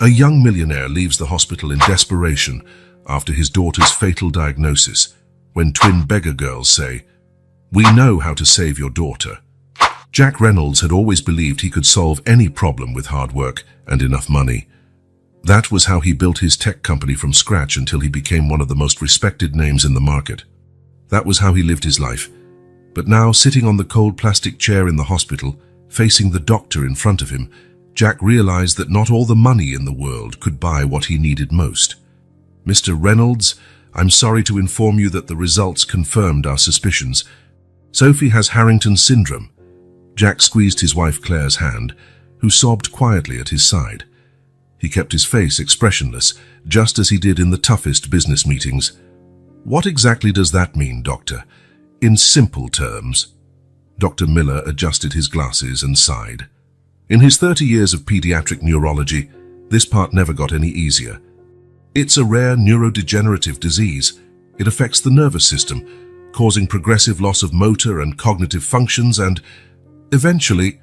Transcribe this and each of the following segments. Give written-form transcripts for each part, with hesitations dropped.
A young millionaire leaves the hospital in desperation after his daughter's fatal diagnosis when twin beggar girls say, "We know how to save your daughter." Jack Reynolds had always believed he could solve any problem with hard work and enough money. That was how he built his tech company from scratch until he became one of the most respected names in the market. That was how he lived his life. But now, sitting on the cold plastic chair in the hospital, facing the doctor in front of him, Jack realized that not all the money in the world could buy what he needed most. "Mr. Reynolds, I'm sorry to inform you that the results confirmed our suspicions. Sophie has Harrington syndrome." Jack squeezed his wife Claire's hand, who sobbed quietly at his side. He kept his face expressionless, just as he did in the toughest business meetings. "What exactly does that mean, Doctor? In simple terms." Dr. Miller adjusted his glasses and sighed. In his 30 years of pediatric neurology, this part never got any easier. It's a rare neurodegenerative disease. It affects the nervous system, causing progressive loss of motor and cognitive functions and, eventually—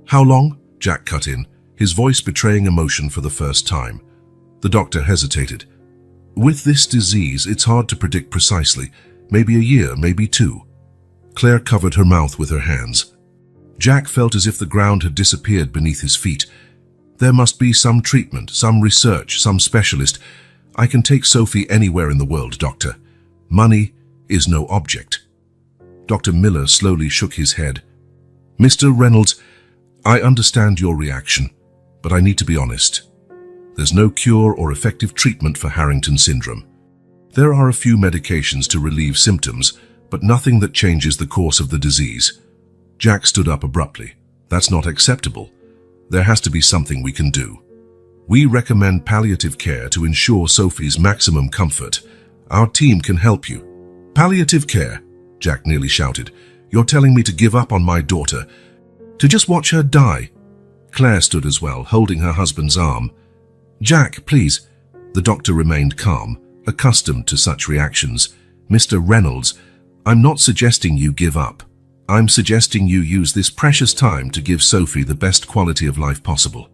"How long?" Jack cut in, his voice betraying emotion for the first time. The doctor hesitated. "With this disease, it's hard to predict precisely. Maybe a year, maybe two." Claire covered her mouth with her hands. Jack felt as if the ground had disappeared beneath his feet. "There must be some treatment, some research, some specialist. I can take Sophie anywhere in the world, Doctor. Money is no object." Dr. Miller slowly shook his head. "Mr. Reynolds, I understand your reaction, but I need to be honest. There's no cure or effective treatment for Harrington syndrome. There are a few medications to relieve symptoms, but nothing that changes the course of the disease." Jack stood up abruptly. "That's not acceptable. There has to be something we can do. We recommend palliative care to ensure Sophie's maximum comfort. Our team can help you." "Palliative care?" Jack nearly shouted. "You're telling me to give up on my daughter? To just watch her die?" Claire stood as well, holding her husband's arm. "Jack, please." The doctor remained calm, accustomed to such reactions. "Mr. Reynolds, I'm not suggesting you give up. I'm suggesting you use this precious time to give Sophie the best quality of life possible."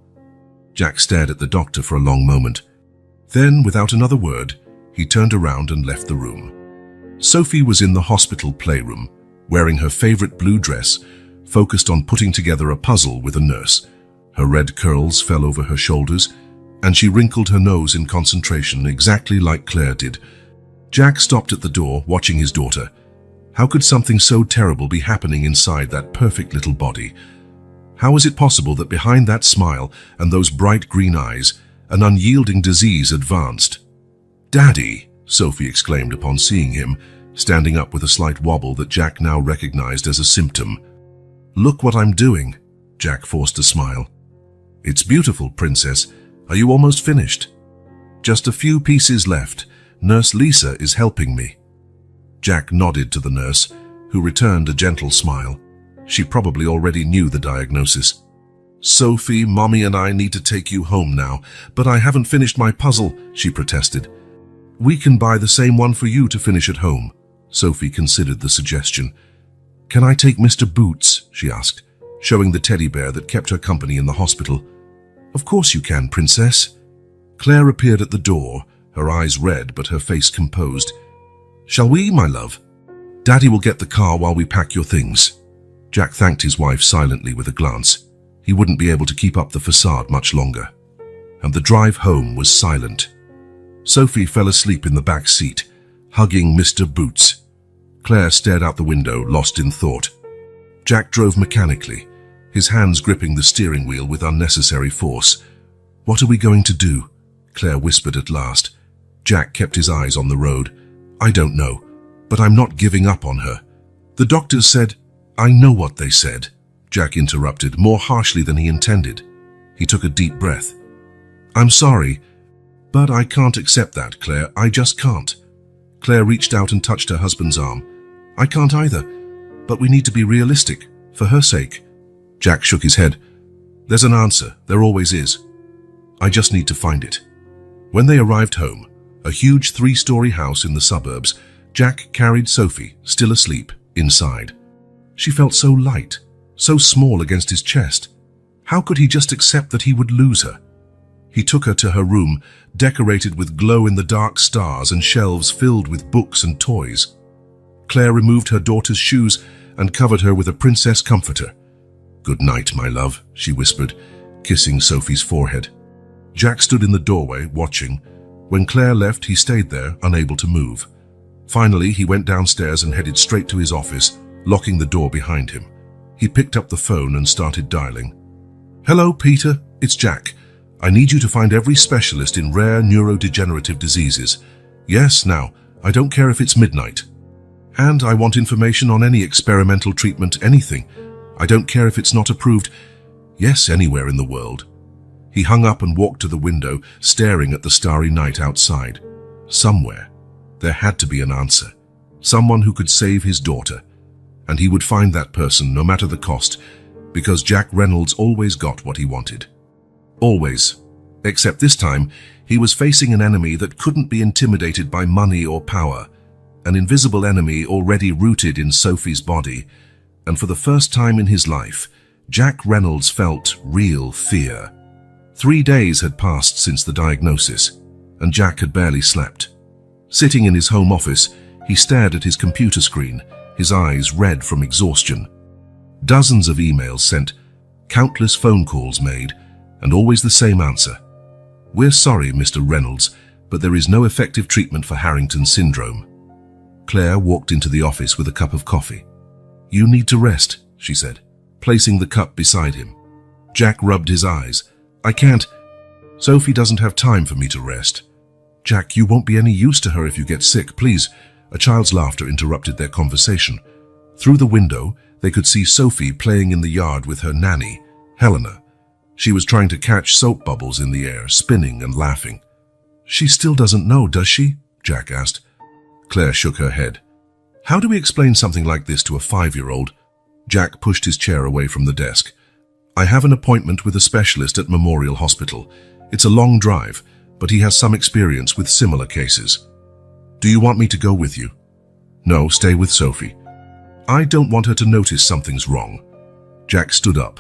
Jack stared at the doctor for a long moment. Then, without another word, he turned around and left the room. Sophie was in the hospital playroom, wearing her favorite blue dress, focused on putting together a puzzle with a nurse. Her red curls fell over her shoulders, and she wrinkled her nose in concentration, exactly like Claire did. Jack stopped at the door, watching his daughter. How could something so terrible be happening inside that perfect little body? How was it possible that behind that smile and those bright green eyes, an unyielding disease advanced? "Daddy!" Sophie exclaimed upon seeing him, standing up with a slight wobble that Jack now recognized as a symptom. "Look what I'm doing." Jack forced a smile. "It's beautiful, Princess. Are you almost finished?" "Just a few pieces left. Nurse Lisa is helping me." Jack nodded to the nurse, who returned a gentle smile. She probably already knew the diagnosis. "Sophie, Mommy and I need to take you home now, but I haven't finished my puzzle," she protested. "We can buy the same one for you to finish at home." Sophie considered the suggestion. "Can I take Mr. Boots?" she asked, showing the teddy bear that kept her company in the hospital. "Of course you can, Princess." Claire appeared at the door, her eyes red but her face composed. "Shall we, my love? Daddy will get the car while we pack your things." Jack thanked his wife silently with a glance. He wouldn't be able to keep up the facade much longer. And the drive home was silent. Sophie fell asleep in the back seat, hugging Mr. Boots. Claire stared out the window, lost in thought. Jack drove mechanically, his hands gripping the steering wheel with unnecessary force. "What are we going to do?" Claire whispered at last. Jack kept his eyes on the road. "I don't know, but I'm not giving up on her. The doctors said—" "I know what they said," Jack interrupted, more harshly than he intended. He took a deep breath. "I'm sorry, but I can't accept that, Claire. I just can't." Claire reached out and touched her husband's arm. "I can't either, but we need to be realistic, for her sake." Jack shook his head. "There's an answer, there always is. I just need to find it." When they arrived home, a huge 3-story house in the suburbs, Jack carried Sophie, still asleep, inside. She felt so light, so small against his chest. How could he just accept that he would lose her? He took her to her room, decorated with glow-in-the-dark stars and shelves filled with books and toys. Claire removed her daughter's shoes and covered her with a princess comforter. "Good night, my love," she whispered, kissing Sophie's forehead. Jack stood in the doorway, watching. When Claire left, he stayed there, unable to move. Finally, he went downstairs and headed straight to his office, locking the door behind him. He picked up the phone and started dialing. "Hello, Peter. It's Jack. I need you to find every specialist in rare neurodegenerative diseases. Yes, now, I don't care if it's midnight. And I want information on any experimental treatment, anything. I don't care if it's not approved. Yes, anywhere in the world." He hung up and walked to the window, staring at the starry night outside. Somewhere, there had to be an answer. Someone who could save his daughter. And he would find that person, no matter the cost, because Jack Reynolds always got what he wanted. Always. Except this time, he was facing an enemy that couldn't be intimidated by money or power. An invisible enemy already rooted in Sophie's body. And for the first time in his life, Jack Reynolds felt real fear. 3 days had passed since the diagnosis, and Jack had barely slept. Sitting in his home office, he stared at his computer screen, his eyes red from exhaustion. Dozens of emails sent, countless phone calls made, and always the same answer. "We're sorry, Mr. Reynolds, but there is no effective treatment for Harrington syndrome." Claire walked into the office with a cup of coffee. "You need to rest," she said, placing the cup beside him. Jack rubbed his eyes. "I can't. Sophie doesn't have time for me to rest." "Jack, you won't be any use to her if you get sick, please." A child's laughter interrupted their conversation. Through the window, they could see Sophie playing in the yard with her nanny, Helena. She was trying to catch soap bubbles in the air, spinning and laughing. "She still doesn't know, does she?" Jack asked. Claire shook her head. "How do we explain something like this to a 5-year-old? Jack pushed his chair away from the desk. "I have an appointment with a specialist at Memorial Hospital. It's a long drive, but he has some experience with similar cases. Do you want me to go with you?" "No, stay with Sophie. I don't want her to notice something's wrong." Jack stood up,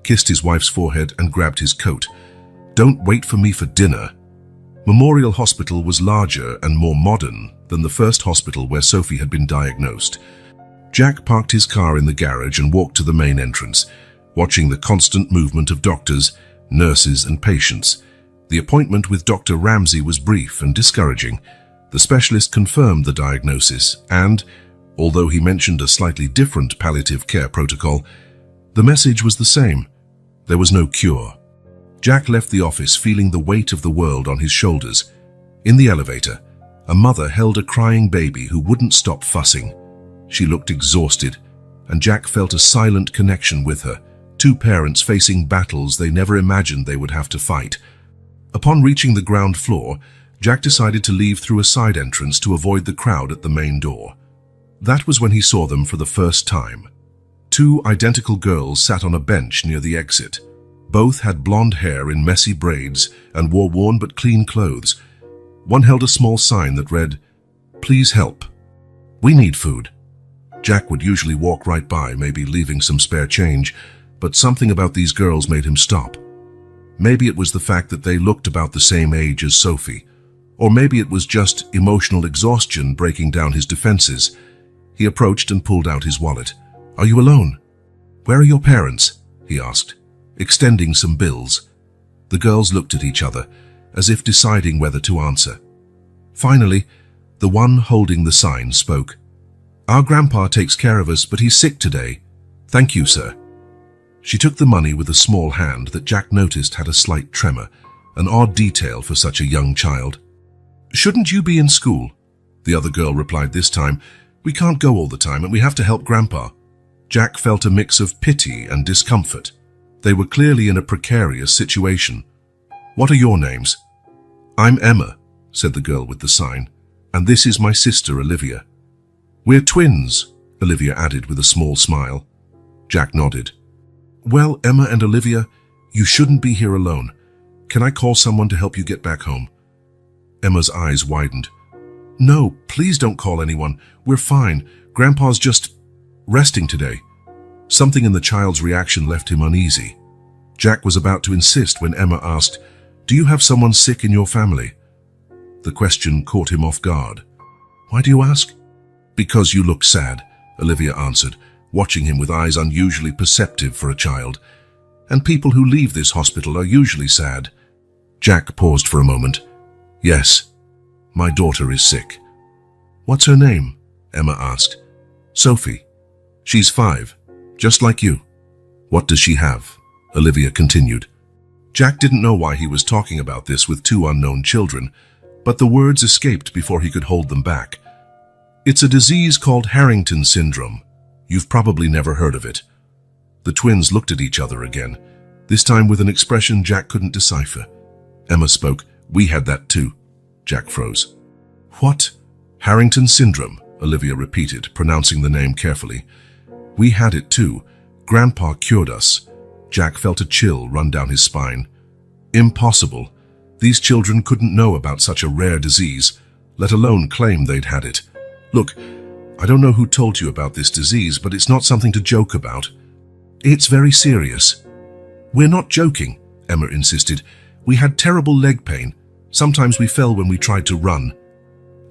kissed his wife's forehead and grabbed his coat. "Don't wait for me for dinner." Memorial Hospital was larger and more modern than the first hospital where Sophie had been diagnosed. Jack parked his car in the garage and walked to the main entrance, watching the constant movement of doctors, nurses and patients. The appointment with Dr. Ramsey was brief and discouraging. The specialist confirmed the diagnosis and, although he mentioned a slightly different palliative care protocol, the message was the same. There was no cure. Jack left the office feeling the weight of the world on his shoulders. In the elevator, a mother held a crying baby who wouldn't stop fussing. She looked exhausted, and Jack felt a silent connection with her, two parents facing battles they never imagined they would have to fight. Upon reaching the ground floor, Jack decided to leave through a side entrance to avoid the crowd at the main door. That was when he saw them for the first time. Two identical girls sat on a bench near the exit. Both had blonde hair in messy braids and wore worn but clean clothes. One held a small sign that read, "Please help. We need food." Jack would usually walk right by, maybe leaving some spare change, but something about these girls made him stop. Maybe it was the fact that they looked about the same age as Sophie, or maybe it was just emotional exhaustion breaking down his defenses. He approached and pulled out his wallet. "Are you alone?" "Where are your parents?" he asked, extending some bills. The girls looked at each other, as if deciding whether to answer. Finally, the one holding the sign spoke. "Our grandpa takes care of us, but he's sick today. Thank you, sir." She took the money with a small hand that Jack noticed had a slight tremor, an odd detail for such a young child. "Shouldn't you be in school?" The other girl replied this time. "We can't go all the time and we have to help Grandpa." Jack felt a mix of pity and discomfort. They were clearly in a precarious situation. "What are your names?" "I'm Emma," said the girl with the sign, "and this is my sister Olivia." "We're twins," Olivia added with a small smile. Jack nodded. "Well, Emma and Olivia, you shouldn't be here alone. Can I call someone to help you get back home?" Emma's eyes widened. "No, please don't call anyone. We're fine. Grandpa's just resting today." Something in the child's reaction left him uneasy. Jack was about to insist when Emma asked, Do you have someone sick in your family? The question caught him off guard. Why do you ask? Because you look sad, Olivia answered, watching him with eyes unusually perceptive for a child. And people who leave this hospital are usually sad. Jack paused for a moment. Yes, my daughter is sick. What's her name? Emma asked. Sophie. She's 5, just like you. What does she have? Olivia continued. Jack didn't know why he was talking about this with 2 unknown children, but the words escaped before he could hold them back. It's a disease called Harrington syndrome. You've probably never heard of it. The twins looked at each other again, this time with an expression Jack couldn't decipher. Emma spoke. We had that too. Jack froze. What? Harrington syndrome, Olivia repeated, pronouncing the name carefully. We had it too. Grandpa cured us. Jack felt a chill run down his spine. Impossible. These children couldn't know about such a rare disease, let alone claim they'd had it. Look, I don't know who told you about this disease, but it's not something to joke about. It's very serious. We're not joking, Emma insisted. We had terrible leg pain. Sometimes we fell when we tried to run.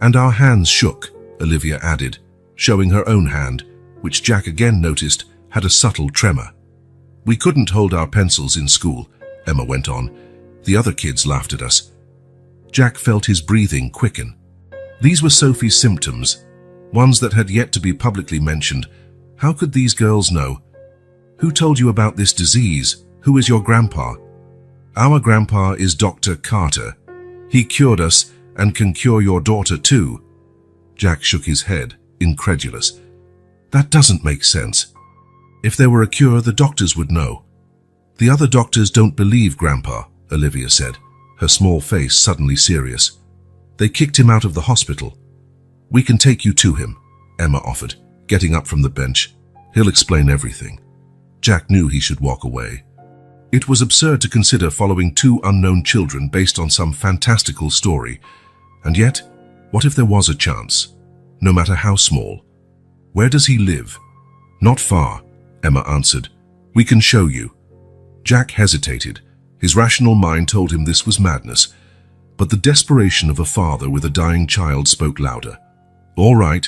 And our hands shook, Olivia added, showing her own hand, which Jack again noticed had a subtle tremor. We couldn't hold our pencils in school, Emma went on. The other kids laughed at us. Jack felt his breathing quicken. These were Sophie's symptoms, ones that had yet to be publicly mentioned. How could these girls know? Who told you about this disease? Who is your grandpa? Our grandpa is Dr. Carter. He cured us and can cure your daughter too. Jack shook his head, incredulous. That doesn't make sense. If there were a cure, the doctors would know. The other doctors don't believe Grandpa, Olivia said, her small face suddenly serious. They kicked him out of the hospital. We can take you to him, Emma offered, getting up from the bench. He'll explain everything. Jack knew he should walk away. It was absurd to consider following 2 unknown children based on some fantastical story. And yet, what if there was a chance, no matter how small? Where does he live? Not far, Emma answered. We can show you. Jack hesitated. His rational mind told him this was madness, but the desperation of a father with a dying child spoke louder. All right,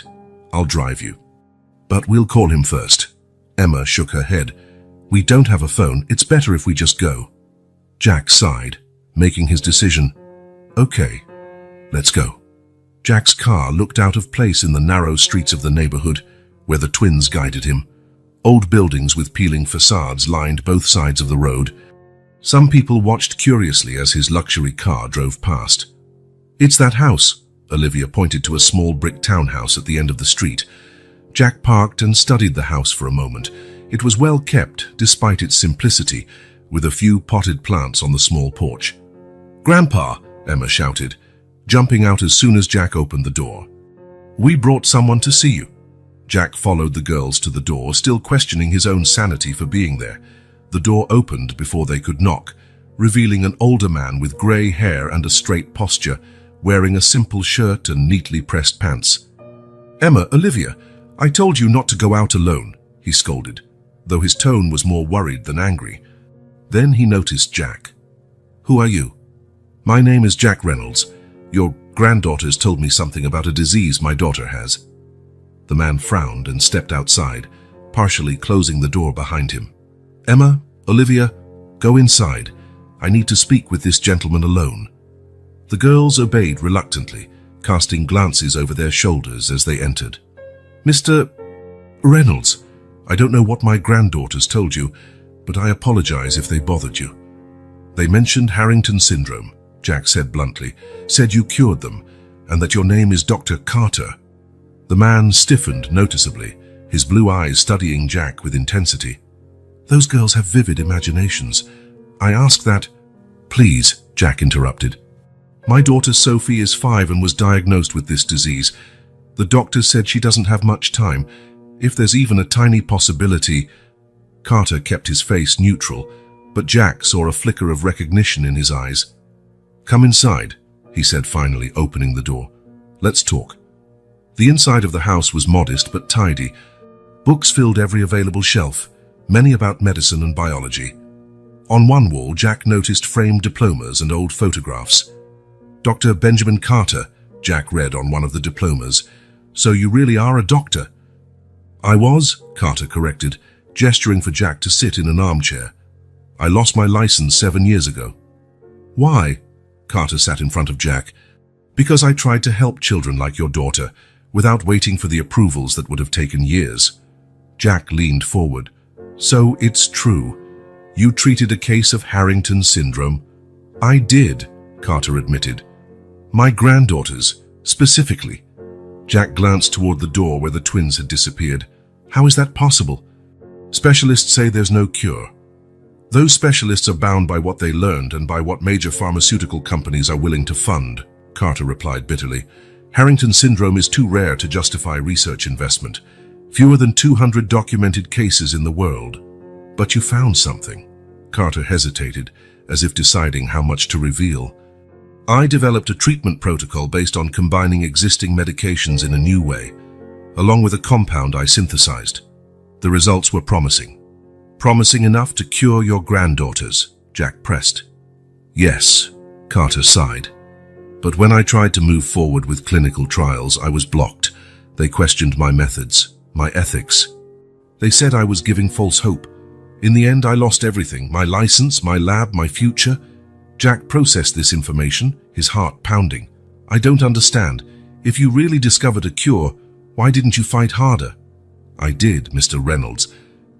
I'll drive you. But we'll call him first. Emma shook her head. We don't have a phone. It's better if we just go. Jack sighed, making his decision. Okay, let's go. Jack's car looked out of place in the narrow streets of the neighborhood, where the twins guided him. Old buildings with peeling facades lined both sides of the road. Some people watched curiously as his luxury car drove past. It's that house, Olivia pointed to a small brick townhouse at the end of the street. Jack parked and studied the house for a moment. It was well kept, despite its simplicity, with a few potted plants on the small porch. Grandpa, Emma shouted, jumping out as soon as Jack opened the door. We brought someone to see you. Jack followed the girls to the door, still questioning his own sanity for being there. The door opened before they could knock, revealing an older man with grey hair and a straight posture, wearing a simple shirt and neatly pressed pants. Emma, Olivia, I told you not to go out alone, he scolded, though his tone was more worried than angry. Then he noticed Jack. Who are you? My name is Jack Reynolds. Your granddaughters told me something about a disease my daughter has. The man frowned and stepped outside, partially closing the door behind him. Emma, Olivia, go inside. I need to speak with this gentleman alone. The girls obeyed reluctantly, casting glances over their shoulders as they entered. Mr. Reynolds, I don't know what my granddaughters told you, but I apologize if they bothered you. They mentioned Harrington syndrome, Jack said bluntly, said you cured them, and that your name is Dr. Carter. The man stiffened noticeably, his blue eyes studying Jack with intensity. Those girls have vivid imaginations. I ask that... Please, Jack interrupted. My daughter Sophie is 5 and was diagnosed with this disease. The doctor said she doesn't have much time. If there's even a tiny possibility... Carter kept his face neutral, but Jack saw a flicker of recognition in his eyes. Come inside, he said finally, opening the door. Let's talk. The inside of the house was modest but tidy. Books filled every available shelf, many about medicine and biology. On one wall, Jack noticed framed diplomas and old photographs. "Dr. Benjamin Carter," Jack read on one of the diplomas. "So you really are a doctor?" "I was," Carter corrected, gesturing for Jack to sit in an armchair. "I lost my license 7 years ago." "Why?" Carter sat in front of Jack. "Because I tried to help children like your daughter, without waiting for the approvals that would have taken years." Jack leaned forward. "So it's true. You treated a case of Harrington syndrome?" "I did," Carter admitted. "My granddaughters, specifically." Jack glanced toward the door where the twins had disappeared. "How is that possible?" "Specialists say there's no cure. Those specialists are bound by what they learned and by what major pharmaceutical companies are willing to fund," Carter replied bitterly. "Harrington syndrome is too rare to justify research investment. Fewer than 200 documented cases in the world." "But you found something." Carter hesitated, as if deciding how much to reveal. "I developed a treatment protocol based on combining existing medications in a new way, along with a compound I synthesized. The results were promising." "Promising enough to cure your granddaughters?" Jack pressed. "Yes," Carter sighed. "But when I tried to move forward with clinical trials, I was blocked. They questioned my methods, my ethics. They said I was giving false hope. In the end, I lost everything: my license, my lab, my future." Jack processed this information, his heart pounding. "I don't understand. If you really discovered a cure, why didn't you fight harder?" "I did, Mr. Reynolds,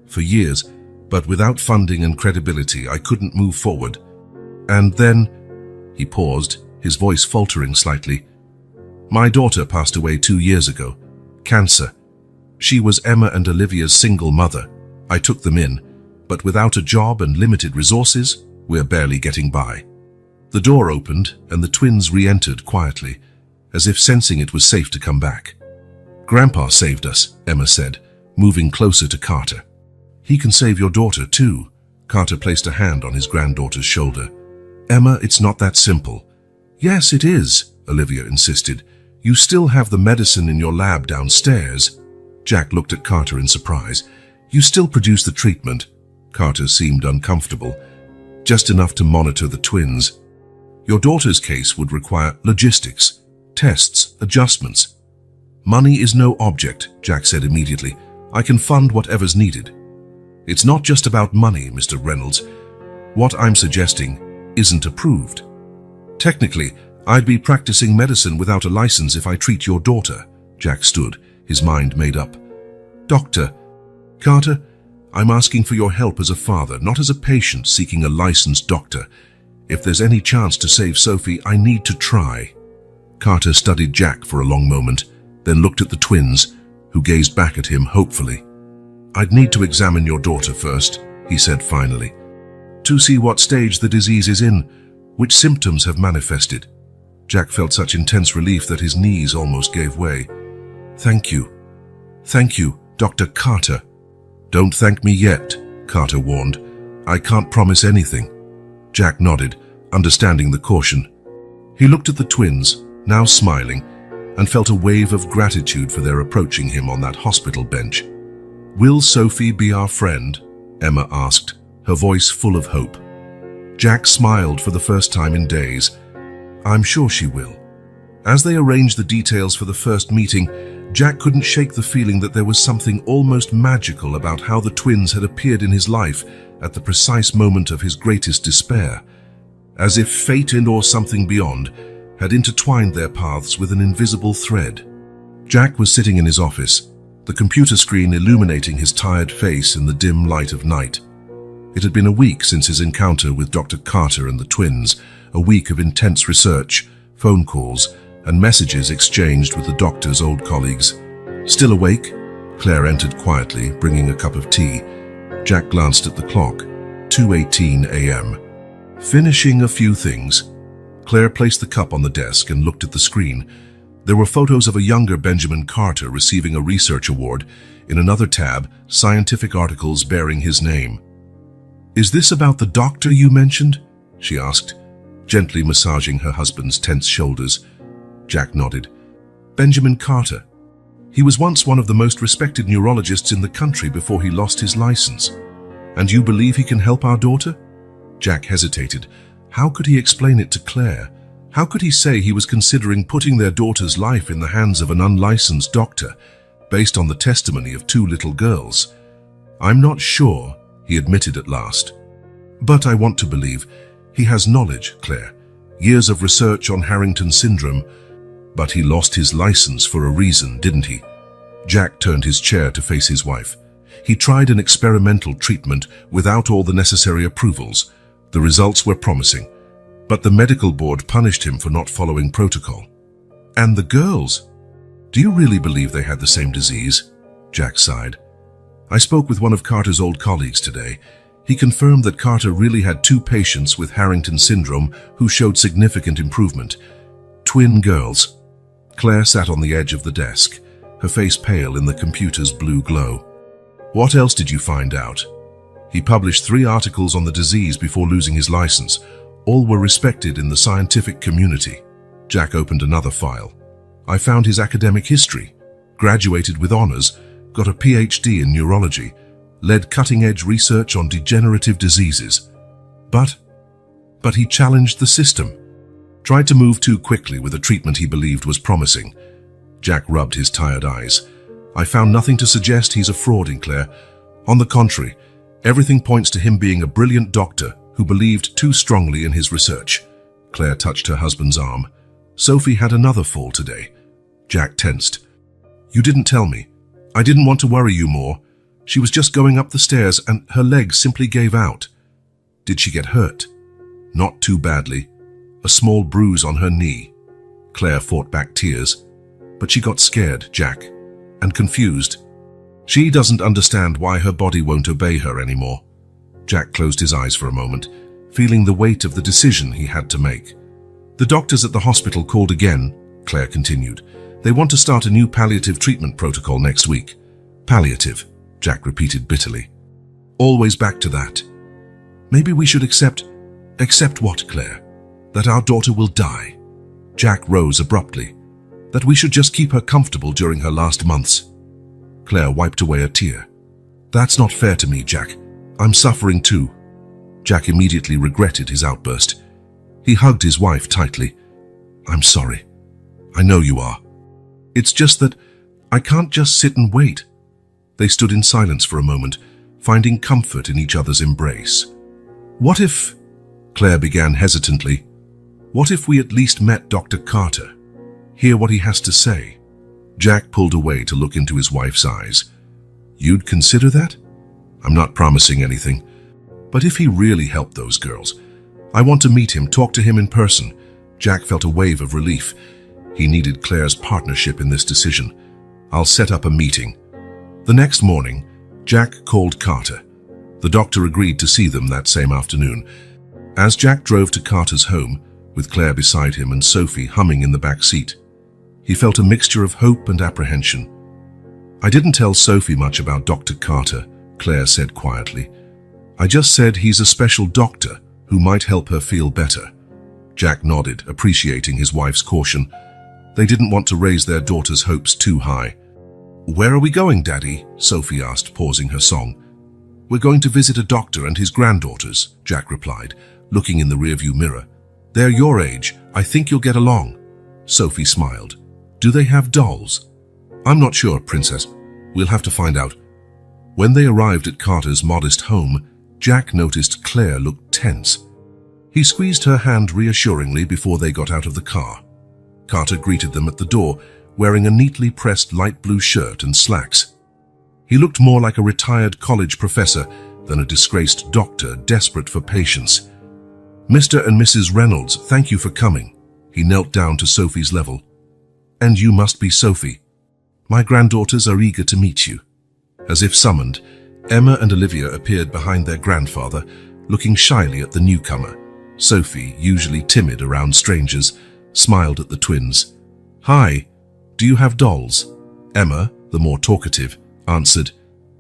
for years, but without funding and credibility, I couldn't move forward. And then," he paused, his voice faltering slightly, "my daughter passed away 2 years ago. Cancer. She was Emma and Olivia's single mother. I took them in, but without a job and limited resources, we're barely getting by." The door opened and the twins re-entered quietly, as if sensing it was safe to come back. "Grandpa saved us," Emma said, moving closer to Carter. "He can save your daughter too." Carter placed a hand on his granddaughter's shoulder. "Emma, it's not that simple." "Yes, it is," Olivia insisted. "You still have the medicine in your lab downstairs." Jack looked at Carter in surprise. "You still produce the treatment?" Carter seemed uncomfortable. "Just enough to monitor the twins. Your daughter's case would require logistics, tests, adjustments." "Money is no object," Jack said immediately. "I can fund whatever's needed." "It's not just about money, Mr. Reynolds. What I'm suggesting isn't approved. Technically, I'd be practicing medicine without a license if I treat your daughter." Jack stood, his mind made up. "Doctor Carter, I'm asking for your help as a father, not as a patient seeking a licensed doctor. If there's any chance to save Sophie, I need to try." Carter studied Jack for a long moment, then looked at the twins, who gazed back at him hopefully. "I'd need to examine your daughter first," he said finally, "to see what stage the disease is in, which symptoms have manifested." Jack felt such intense relief that his knees almost gave way. "Thank you. Thank you, Dr. Carter." "Don't thank me yet," Carter warned. "I can't promise anything." Jack nodded, understanding the caution. He looked at the twins, now smiling, and felt a wave of gratitude for their approaching him on that hospital bench. "Will Sophie be our friend?" Emma asked, her voice full of hope. Jack smiled for the first time in days. "I'm sure she will." As they arranged the details for the first meeting, Jack couldn't shake the feeling that there was something almost magical about how the twins had appeared in his life at the precise moment of his greatest despair, as if fate and/or something beyond had intertwined their paths with an invisible thread. Jack was sitting in his office, the computer screen illuminating his tired face in the dim light of night. It had been a week since his encounter with Dr. Carter and the twins, a week of intense research, phone calls, and messages exchanged with the doctor's old colleagues. "Still awake?" Claire entered quietly, bringing a cup of tea. Jack glanced at the clock. 2:18 a.m. "Finishing a few things." Claire placed the cup on the desk and looked at the screen. There were photos of a younger Benjamin Carter receiving a research award. In another tab, scientific articles bearing his name. "Is this about the doctor you mentioned?" she asked, gently massaging her husband's tense shoulders. Jack nodded. "Benjamin Carter. He was once one of the most respected neurologists in the country before he lost his license. And you believe he can help our daughter?" Jack hesitated. How could he explain it to Claire? How could he say he was considering putting their daughter's life in the hands of an unlicensed doctor, based on the testimony of two little girls? I'm not sure, he admitted at last. But I want to believe he has knowledge, Claire. Years of research on Harrington syndrome. But he lost his license for a reason, didn't he? Jack turned his chair to face his wife. He tried an experimental treatment without all the necessary approvals. The results were promising, but the medical board punished him for not following protocol. And the girls? Do you really believe they had the same disease? Jack sighed. I spoke with one of Carter's old colleagues today. He confirmed that Carter really had two patients with Harrington syndrome who showed significant improvement. Twin girls. Claire sat on the edge of the desk, her face pale in the computer's blue glow. What else did you find out? He published 3 articles on the disease before losing his license. All were respected in the scientific community. Jack opened another file. I found his academic history. Graduated with honors, got a PhD in neurology, led cutting-edge research on degenerative diseases. But he challenged the system. Tried to move too quickly with a treatment he believed was promising. Jack rubbed his tired eyes. I found nothing to suggest he's a fraud, Claire. On the contrary, everything points to him being a brilliant doctor who believed too strongly in his research. Claire touched her husband's arm. Sophie had another fall today. Jack tensed. You didn't tell me. I didn't want to worry you more. She was just going up the stairs and her leg simply gave out. Did she get hurt? Not too badly. A small bruise on her knee. Claire fought back tears. But she got scared, Jack, and confused. She doesn't understand why her body won't obey her anymore. Jack closed his eyes for a moment, feeling the weight of the decision he had to make. The doctors at the hospital called again, Claire continued. They want to start a new palliative treatment protocol next week. Palliative, Jack repeated bitterly. Always back to that. Maybe we should accept what, Claire? That our daughter will die. Jack rose abruptly. That we should just keep her comfortable during her last months. Claire wiped away a tear. That's not fair to me, Jack. I'm suffering too. Jack immediately regretted his outburst. He hugged his wife tightly. I'm sorry. I know you are. It's just that I can't just sit and wait. They stood in silence for a moment, finding comfort in each other's embrace. What if, Claire began hesitantly, what if we at least met Dr. Carter? Hear what he has to say. Jack pulled away to look into his wife's eyes. You'd consider that? I'm not promising anything. But if he really helped those girls, I want to meet him, talk to him in person. Jack felt a wave of relief. He needed Claire's partnership in this decision. I'll set up a meeting. The next morning, Jack called Carter. The doctor agreed to see them that same afternoon. As Jack drove to Carter's home, with Claire beside him and Sophie humming in the back seat, he felt a mixture of hope and apprehension. I didn't tell Sophie much about Dr. Carter, Claire said quietly. I just said he's a special doctor who might help her feel better. Jack nodded, appreciating his wife's caution. They didn't want to raise their daughter's hopes too high. Where are we going, Daddy? Sophie asked, pausing her song. We're going to visit a doctor and his granddaughters, Jack replied, looking in the rearview mirror. They're your age. I think you'll get along. Sophie smiled. Do they have dolls? I'm not sure, Princess. We'll have to find out. When they arrived at Carter's modest home, Jack noticed Claire looked tense. He squeezed her hand reassuringly before they got out of the car. Carter greeted them at the door, wearing a neatly pressed light blue shirt and slacks. He looked more like a retired college professor than a disgraced doctor desperate for patients. Mr. and Mrs. Reynolds, thank you for coming. He knelt down to Sophie's level. And you must be Sophie. My granddaughters are eager to meet you. As if summoned, Emma and Olivia appeared behind their grandfather, looking shyly at the newcomer. Sophie, usually timid around strangers, smiled at the twins. Hi, do you have dolls? Emma, the more talkative, answered,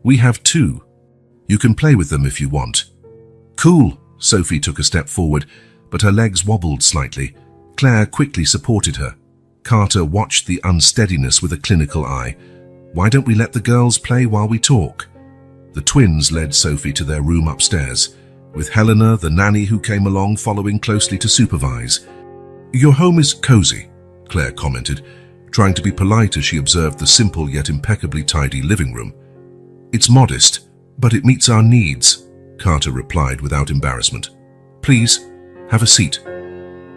We have 2. You can play with them if you want. Cool. Sophie took a step forward, but her legs wobbled slightly. Claire quickly supported her. Carter watched the unsteadiness with a clinical eye. Why don't we let the girls play while we talk? The twins led Sophie to their room upstairs. with Helena, the nanny who came along, following closely to supervise. "Your home is cozy," Claire commented, trying to be polite as she observed the simple yet impeccably tidy living room. "It's modest, but it meets our needs," Carter replied without embarrassment. "Please, have a seat."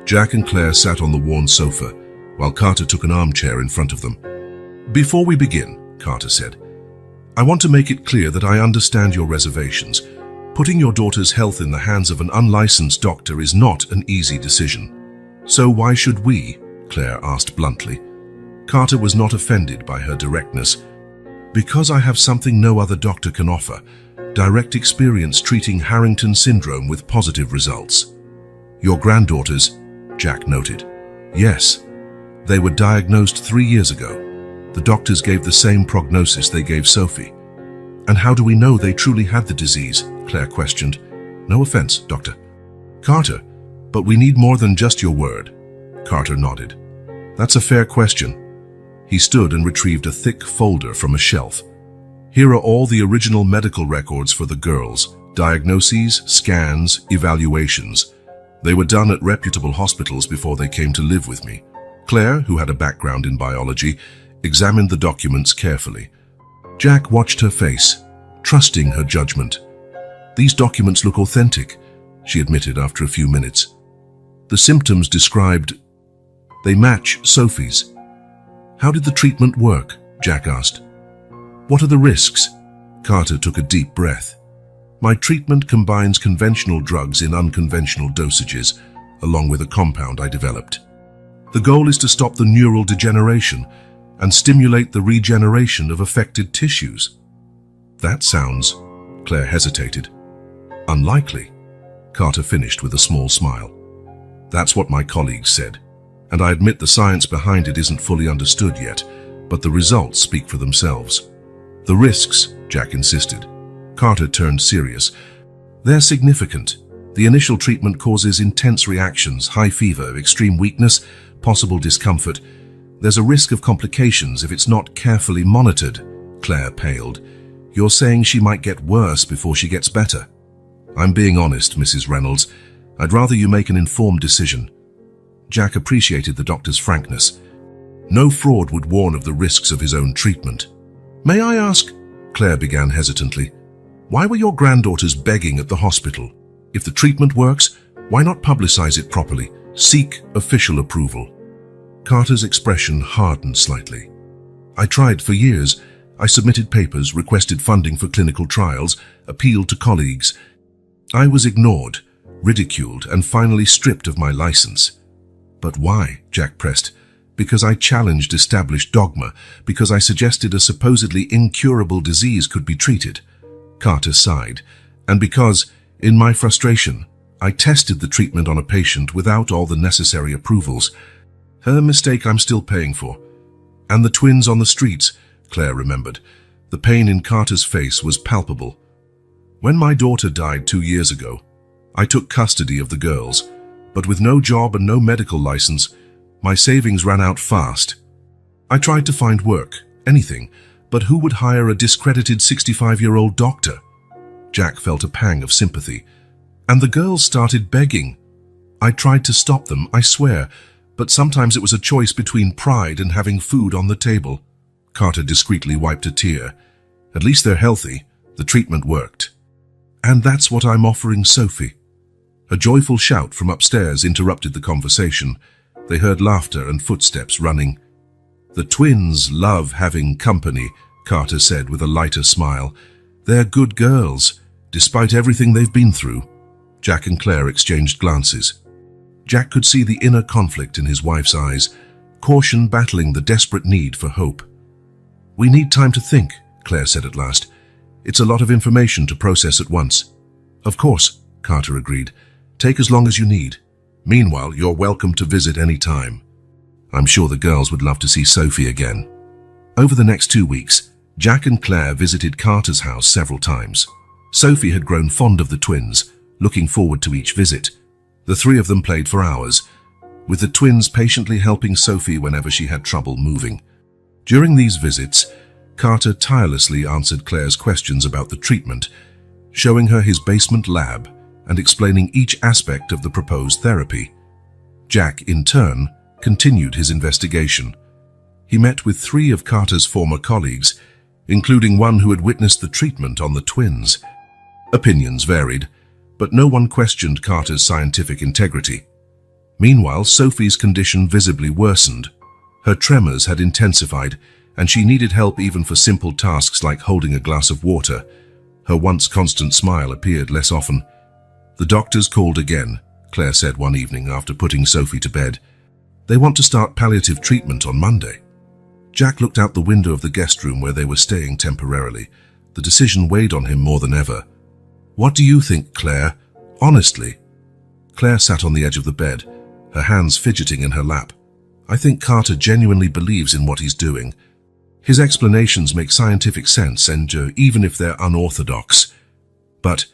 Jack and Claire sat on the worn sofa, while Carter took an armchair in front of them. "Before we begin," Carter said, "I want to make it clear that I understand your reservations. Putting your daughter's health in the hands of an unlicensed doctor is not an easy decision." "So why should we?" Claire asked bluntly. Carter was not offended by her directness. "Because I have something no other doctor can offer, direct experience treating Harrington syndrome with positive results." "Your granddaughters," Jack noted. "Yes, they were diagnosed 3 years ago. The doctors gave the same prognosis they gave Sophie." "And how do we know they truly had the disease?" Claire questioned. "No offense, Doctor." "Carter, but we need more than just your word." Carter nodded. "That's a fair question." He stood and retrieved a thick folder from a shelf. "Here are all the original medical records for the girls, diagnoses, scans, evaluations. They were done at reputable hospitals before they came to live with me." Claire, who had a background in biology, examined the documents carefully. Jack watched her face, trusting her judgment. "These documents look authentic," she admitted after a few minutes. "The symptoms described, they match Sophie's." "How did the treatment work?" Jack asked. "What are the risks?" Carter took a deep breath. "My treatment combines conventional drugs in unconventional dosages, along with a compound I developed. The goal is to stop the neural degeneration and stimulate the regeneration of affected tissues." "That sounds," Claire hesitated, "unlikely." Carter finished with a small smile. "That's what my colleagues said, and I admit the science behind it isn't fully understood yet, but the results speak for themselves." "The risks," Jack insisted. Carter turned serious. "They're significant. The initial treatment causes intense reactions, high fever, extreme weakness, possible discomfort. There's a risk of complications if it's not carefully monitored." Claire paled. "You're saying she might get worse before she gets better?" "I'm being honest, Mrs. Reynolds. I'd rather you make an informed decision." Jack appreciated the doctor's frankness. No fraud would warn of the risks of his own treatment. "May I ask," Claire began hesitantly, "why were your granddaughters begging at the hospital? If the treatment works, why not publicize it properly? Seek official approval." Carter's expression hardened slightly. "I tried for years. I submitted papers, requested funding for clinical trials, appealed to colleagues. I was ignored, ridiculed, and finally stripped of my license." "But why?" Jack pressed. "Because I challenged established dogma, because I suggested a supposedly incurable disease could be treated." Carter sighed. "And because, in my frustration, I tested the treatment on a patient without all the necessary approvals. Her mistake I'm still paying for. And the twins on the streets," Claire remembered. The pain in Carter's face was palpable. "When my daughter died 2 years ago, I took custody of the girls, but with no job and no medical license, my savings ran out fast. I tried to find work, anything, but who would hire a discredited 65-year-old doctor?" Jack felt a pang of sympathy. "And the girls started begging. I tried to stop them, I swear, but sometimes it was a choice between pride and having food on the table." Carter discreetly wiped a tear. "At least they're healthy. The treatment worked." "And that's what I'm offering Sophie." A joyful shout from upstairs interrupted the conversation. They heard laughter and footsteps running. "The twins love having company," Carter said with a lighter smile. "They're good girls, despite everything they've been through." Jack and Claire exchanged glances. Jack could see the inner conflict in his wife's eyes, caution battling the desperate need for hope. "We need time to think," Claire said at last. "It's a lot of information to process at once." "Of course," Carter agreed. "Take as long as you need. Meanwhile, you're welcome to visit any time. I'm sure the girls would love to see Sophie again." Over the next 2 weeks, Jack and Claire visited Carter's house several times. Sophie had grown fond of the twins, looking forward to each visit. The three of them played for hours, with the twins patiently helping Sophie whenever she had trouble moving. During these visits, Carter tirelessly answered Claire's questions about the treatment, showing her his basement lab and explaining each aspect of the proposed therapy. Jack, in turn, continued his investigation. He met with 3 of Carter's former colleagues, including one who had witnessed the treatment on the twins. Opinions varied, but no one questioned Carter's scientific integrity. Meanwhile, Sophie's condition visibly worsened. Her tremors had intensified, and she needed help even for simple tasks like holding a glass of water. Her once constant smile appeared less often. "The doctors called again," Claire said one evening after putting Sophie to bed. "They want to start palliative treatment on Monday." Jack looked out the window of the guest room where they were staying temporarily. The decision weighed on him more than ever. "What do you think, Claire? Honestly?" Claire sat on the edge of the bed, her hands fidgeting in her lap. "I think Carter genuinely believes in what he's doing. His explanations make scientific sense, and even if they're unorthodox. But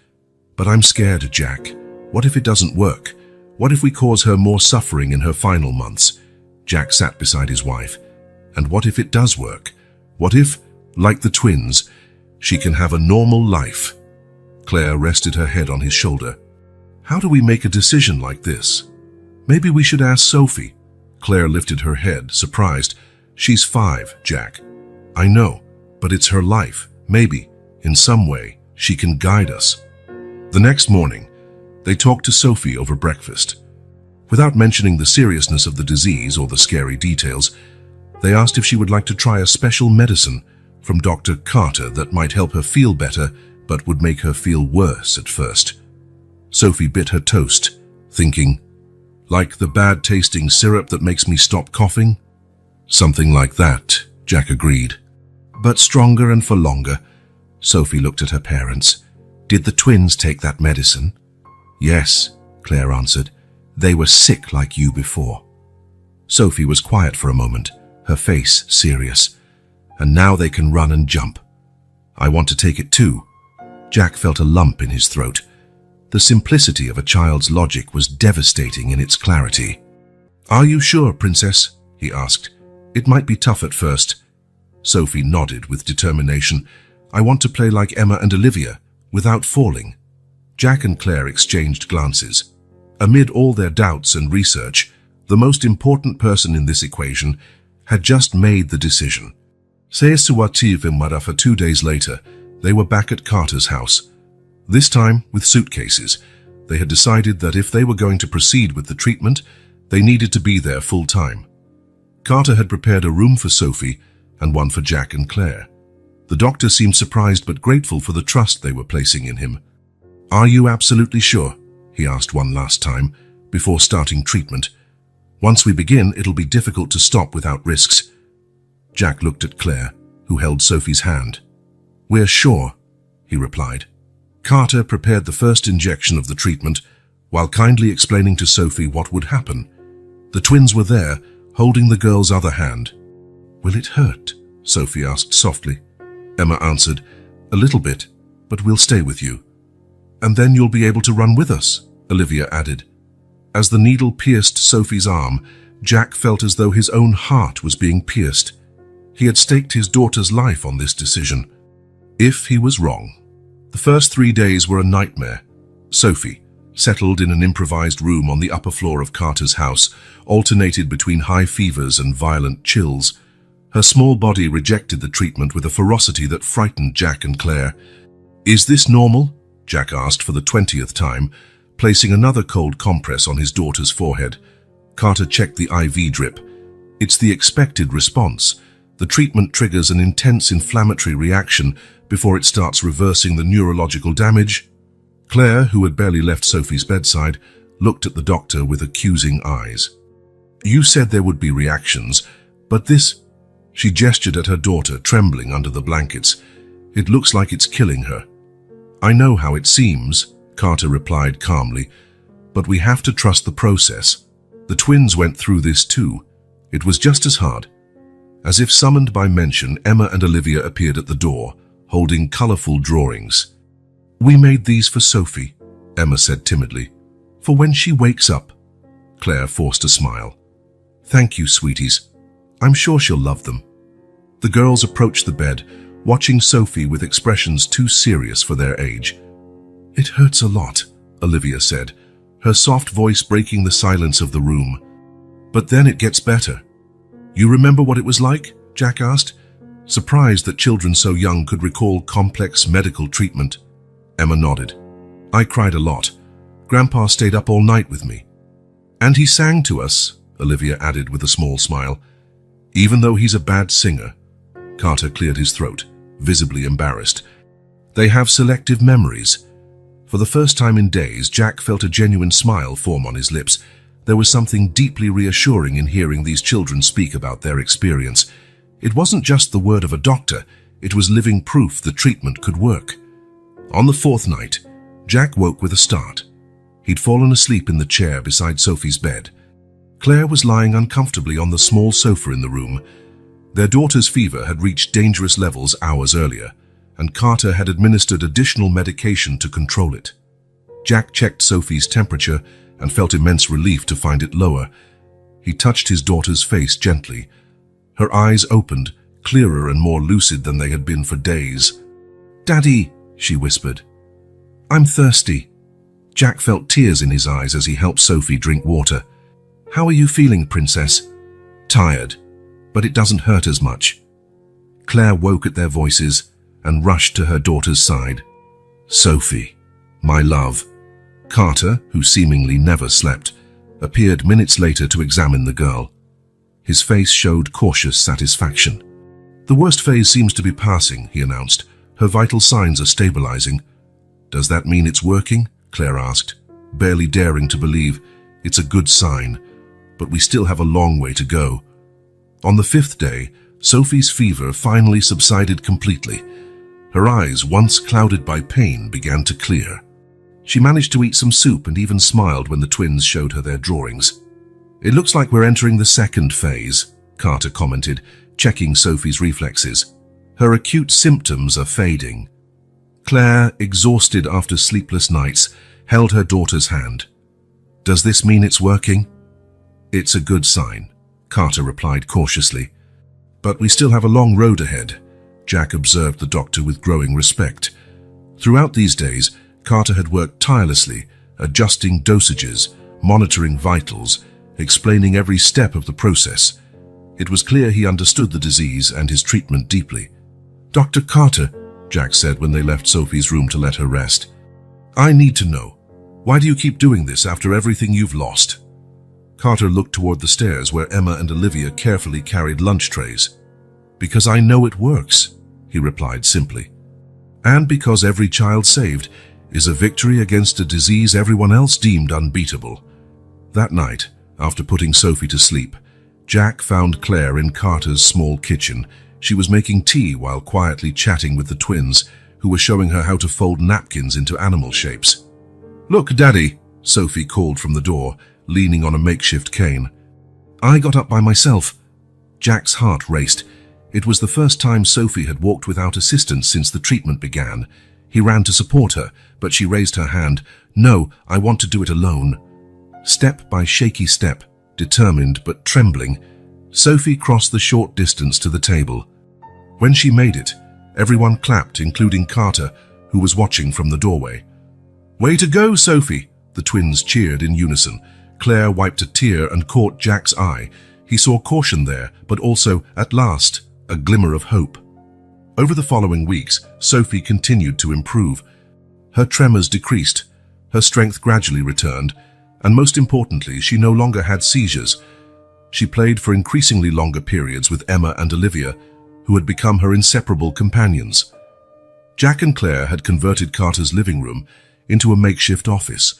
I'm scared, Jack. What if it doesn't work? What if we cause her more suffering in her final months?" Jack sat beside his wife. "And what if it does work? What if, like the twins, she can have a normal life?" Claire rested her head on his shoulder. "How do we make a decision like this? Maybe we should ask Sophie." Claire lifted her head, surprised. "She's 5, Jack." "I know, but it's her life. Maybe, in some way, she can guide us." The next morning, they talked to Sophie over breakfast. Without mentioning the seriousness of the disease or the scary details, they asked if she would like to try a special medicine from Dr. Carter that might help her feel better but would make her feel worse at first. Sophie bit her toast, thinking, "Like the bad-tasting syrup that makes me stop coughing?" "Something like that," Jack agreed. "But stronger and for longer." Sophie looked at her parents. "Did the twins take that medicine?" "Yes," Claire answered. "They were sick like you before." Sophie was quiet for a moment, her face serious. "And now they can run and jump. I want to take it too." Jack felt a lump in his throat. The simplicity of a child's logic was devastating in its clarity. "Are you sure, Princess?" he asked. "It might be tough at first." Sophie nodded with determination. "I want to play like Emma and Olivia, without falling." Jack and Claire exchanged glances. Amid all their doubts and research, the most important person in this equation had just made the decision. For 2 days later, they were back at Carter's house. This time with suitcases. They had decided that if they were going to proceed with the treatment, they needed to be there full time. Carter had prepared a room for Sophie and one for Jack and Claire. The doctor seemed surprised but grateful for the trust they were placing in him. "Are you absolutely sure?" he asked one last time, before starting treatment. "Once we begin, it'll be difficult to stop without risks." Jack looked at Claire, who held Sophie's hand. "We're sure," he replied. Carter prepared the first injection of the treatment, while kindly explaining to Sophie what would happen. The twins were there, holding the girl's other hand. "Will it hurt?" Sophie asked softly. Emma answered, "A little bit, but we'll stay with you." "And then you'll be able to run with us," Olivia added. As the needle pierced Sophie's arm, Jack felt as though his own heart was being pierced. He had staked his daughter's life on this decision. If he was wrong. The first 3 days were a nightmare. Sophie, settled in an improvised room on the upper floor of Carter's house, alternated between high fevers and violent chills. Her small body rejected the treatment with a ferocity that frightened Jack and Claire. "Is this normal?" Jack asked for the 20th time, placing another cold compress on his daughter's forehead. Carter checked the IV drip. "It's the expected response. The treatment triggers an intense inflammatory reaction before it starts reversing the neurological damage." Claire, who had barely left Sophie's bedside, looked at the doctor with accusing eyes. "You said there would be reactions, but this—" She gestured at her daughter, trembling under the blankets. "It looks like it's killing her." "I know how it seems," Carter replied calmly, "but we have to trust the process. The twins went through this too. It was just as hard." As if summoned by mention, Emma and Olivia appeared at the door, holding colorful drawings. "We made these for Sophie," Emma said timidly, "for when she wakes up." Claire forced a smile. "Thank you, sweeties. I'm sure she'll love them." The girls approached the bed, watching Sophie with expressions too serious for their age. "It hurts a lot," Olivia said, her soft voice breaking the silence of the room. But then it gets better. You remember what it was like? Jack asked, surprised that children so young could recall complex medical treatment. Emma nodded. I cried a lot. Grandpa stayed up all night with me. And he sang to us, Olivia added with a small smile. Even though he's a bad singer. Carter cleared his throat, visibly embarrassed. They have selective memories. For the first time in days, Jack felt a genuine smile form on his lips. There was something deeply reassuring in hearing these children speak about their experience. It wasn't just the word of a doctor, it was living proof the treatment could work. On the fourth night, Jack woke with a start. He'd fallen asleep in the chair beside Sophie's bed. Claire was lying uncomfortably on the small sofa in the room. Their daughter's fever had reached dangerous levels hours earlier, and Carter had administered additional medication to control it. Jack checked Sophie's temperature and felt immense relief to find it lower. He touched his daughter's face gently. Her eyes opened, clearer and more lucid than they had been for days. "Daddy," she whispered. "I'm thirsty." Jack felt tears in his eyes as he helped Sophie drink water. "How are you feeling, Princess?" "Tired, but it doesn't hurt as much." Claire woke at their voices and rushed to her daughter's side. "Sophie, my love." Carter, who seemingly never slept, appeared minutes later to examine the girl. His face showed cautious satisfaction. "The worst phase seems to be passing," he announced. "Her vital signs are stabilizing." "Does that mean it's working?" Claire asked, barely daring to believe. "It's a good sign, but we still have a long way to go." On the fifth day, Sophie's fever finally subsided completely. Her eyes, once clouded by pain, began to clear. She managed to eat some soup and even smiled when the twins showed her their drawings. "It looks like we're entering the second phase," Carter commented, checking Sophie's reflexes. "Her acute symptoms are fading." Claire, exhausted after sleepless nights, held her daughter's hand. "Does this mean it's working?" "It's a good sign," Carter replied cautiously. "But we still have a long road ahead," Jack observed the doctor with growing respect. Throughout these days, Carter had worked tirelessly, adjusting dosages, monitoring vitals, explaining every step of the process. It was clear he understood the disease and his treatment deeply. "Dr. Carter," Jack said when they left Sophie's room to let her rest, "I need to know, why do you keep doing this after everything you've lost?" Carter looked toward the stairs where Emma and Olivia carefully carried lunch trays. "Because I know it works," he replied simply. "And because every child saved is a victory against a disease everyone else deemed unbeatable." That night, after putting Sophie to sleep, Jack found Claire in Carter's small kitchen. She was making tea while quietly chatting with the twins, who were showing her how to fold napkins into animal shapes. "Look, Daddy," Sophie called from the door, leaning on a makeshift cane. "I got up by myself." Jack's heart raced. It was the first time Sophie had walked without assistance since the treatment began. He ran to support her, but she raised her hand. "No, I want to do it alone." Step by shaky step, determined but trembling, Sophie crossed the short distance to the table. When she made it, everyone clapped, including Carter, who was watching from the doorway. "Way to go, Sophie!" The twins cheered in unison. Claire wiped a tear and caught Jack's eye. He saw caution there, but also, at last, a glimmer of hope. Over the following weeks, Sophie continued to improve. Her tremors decreased, her strength gradually returned, and most importantly, she no longer had seizures. She played for increasingly longer periods with Emma and Olivia, who had become her inseparable companions. Jack and Claire had converted Carter's living room into a makeshift office,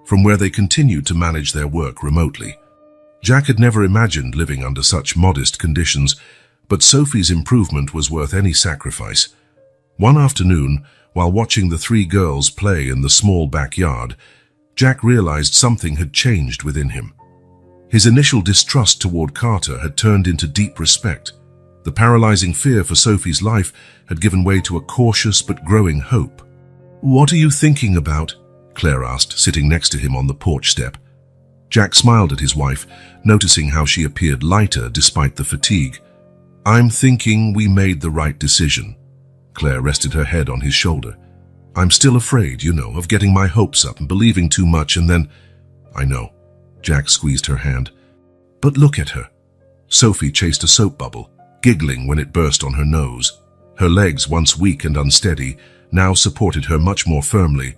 from where they continued to manage their work remotely. Jack had never imagined living under such modest conditions, but Sophie's improvement was worth any sacrifice. One afternoon, while watching the three girls play in the small backyard, Jack realized something had changed within him. His initial distrust toward Carter had turned into deep respect. The paralyzing fear for Sophie's life had given way to a cautious but growing hope. "What are you thinking about?" Claire asked, sitting next to him on the porch step. Jack smiled at his wife, noticing how she appeared lighter despite the fatigue. "I'm thinking we made the right decision." Claire rested her head on his shoulder. I'm still afraid, of getting my hopes up and believing too much and then... I know. Jack squeezed her hand. But look at her. Sophie chased a soap bubble, giggling when it burst on her nose. Her legs, once weak and unsteady, now supported her much more firmly.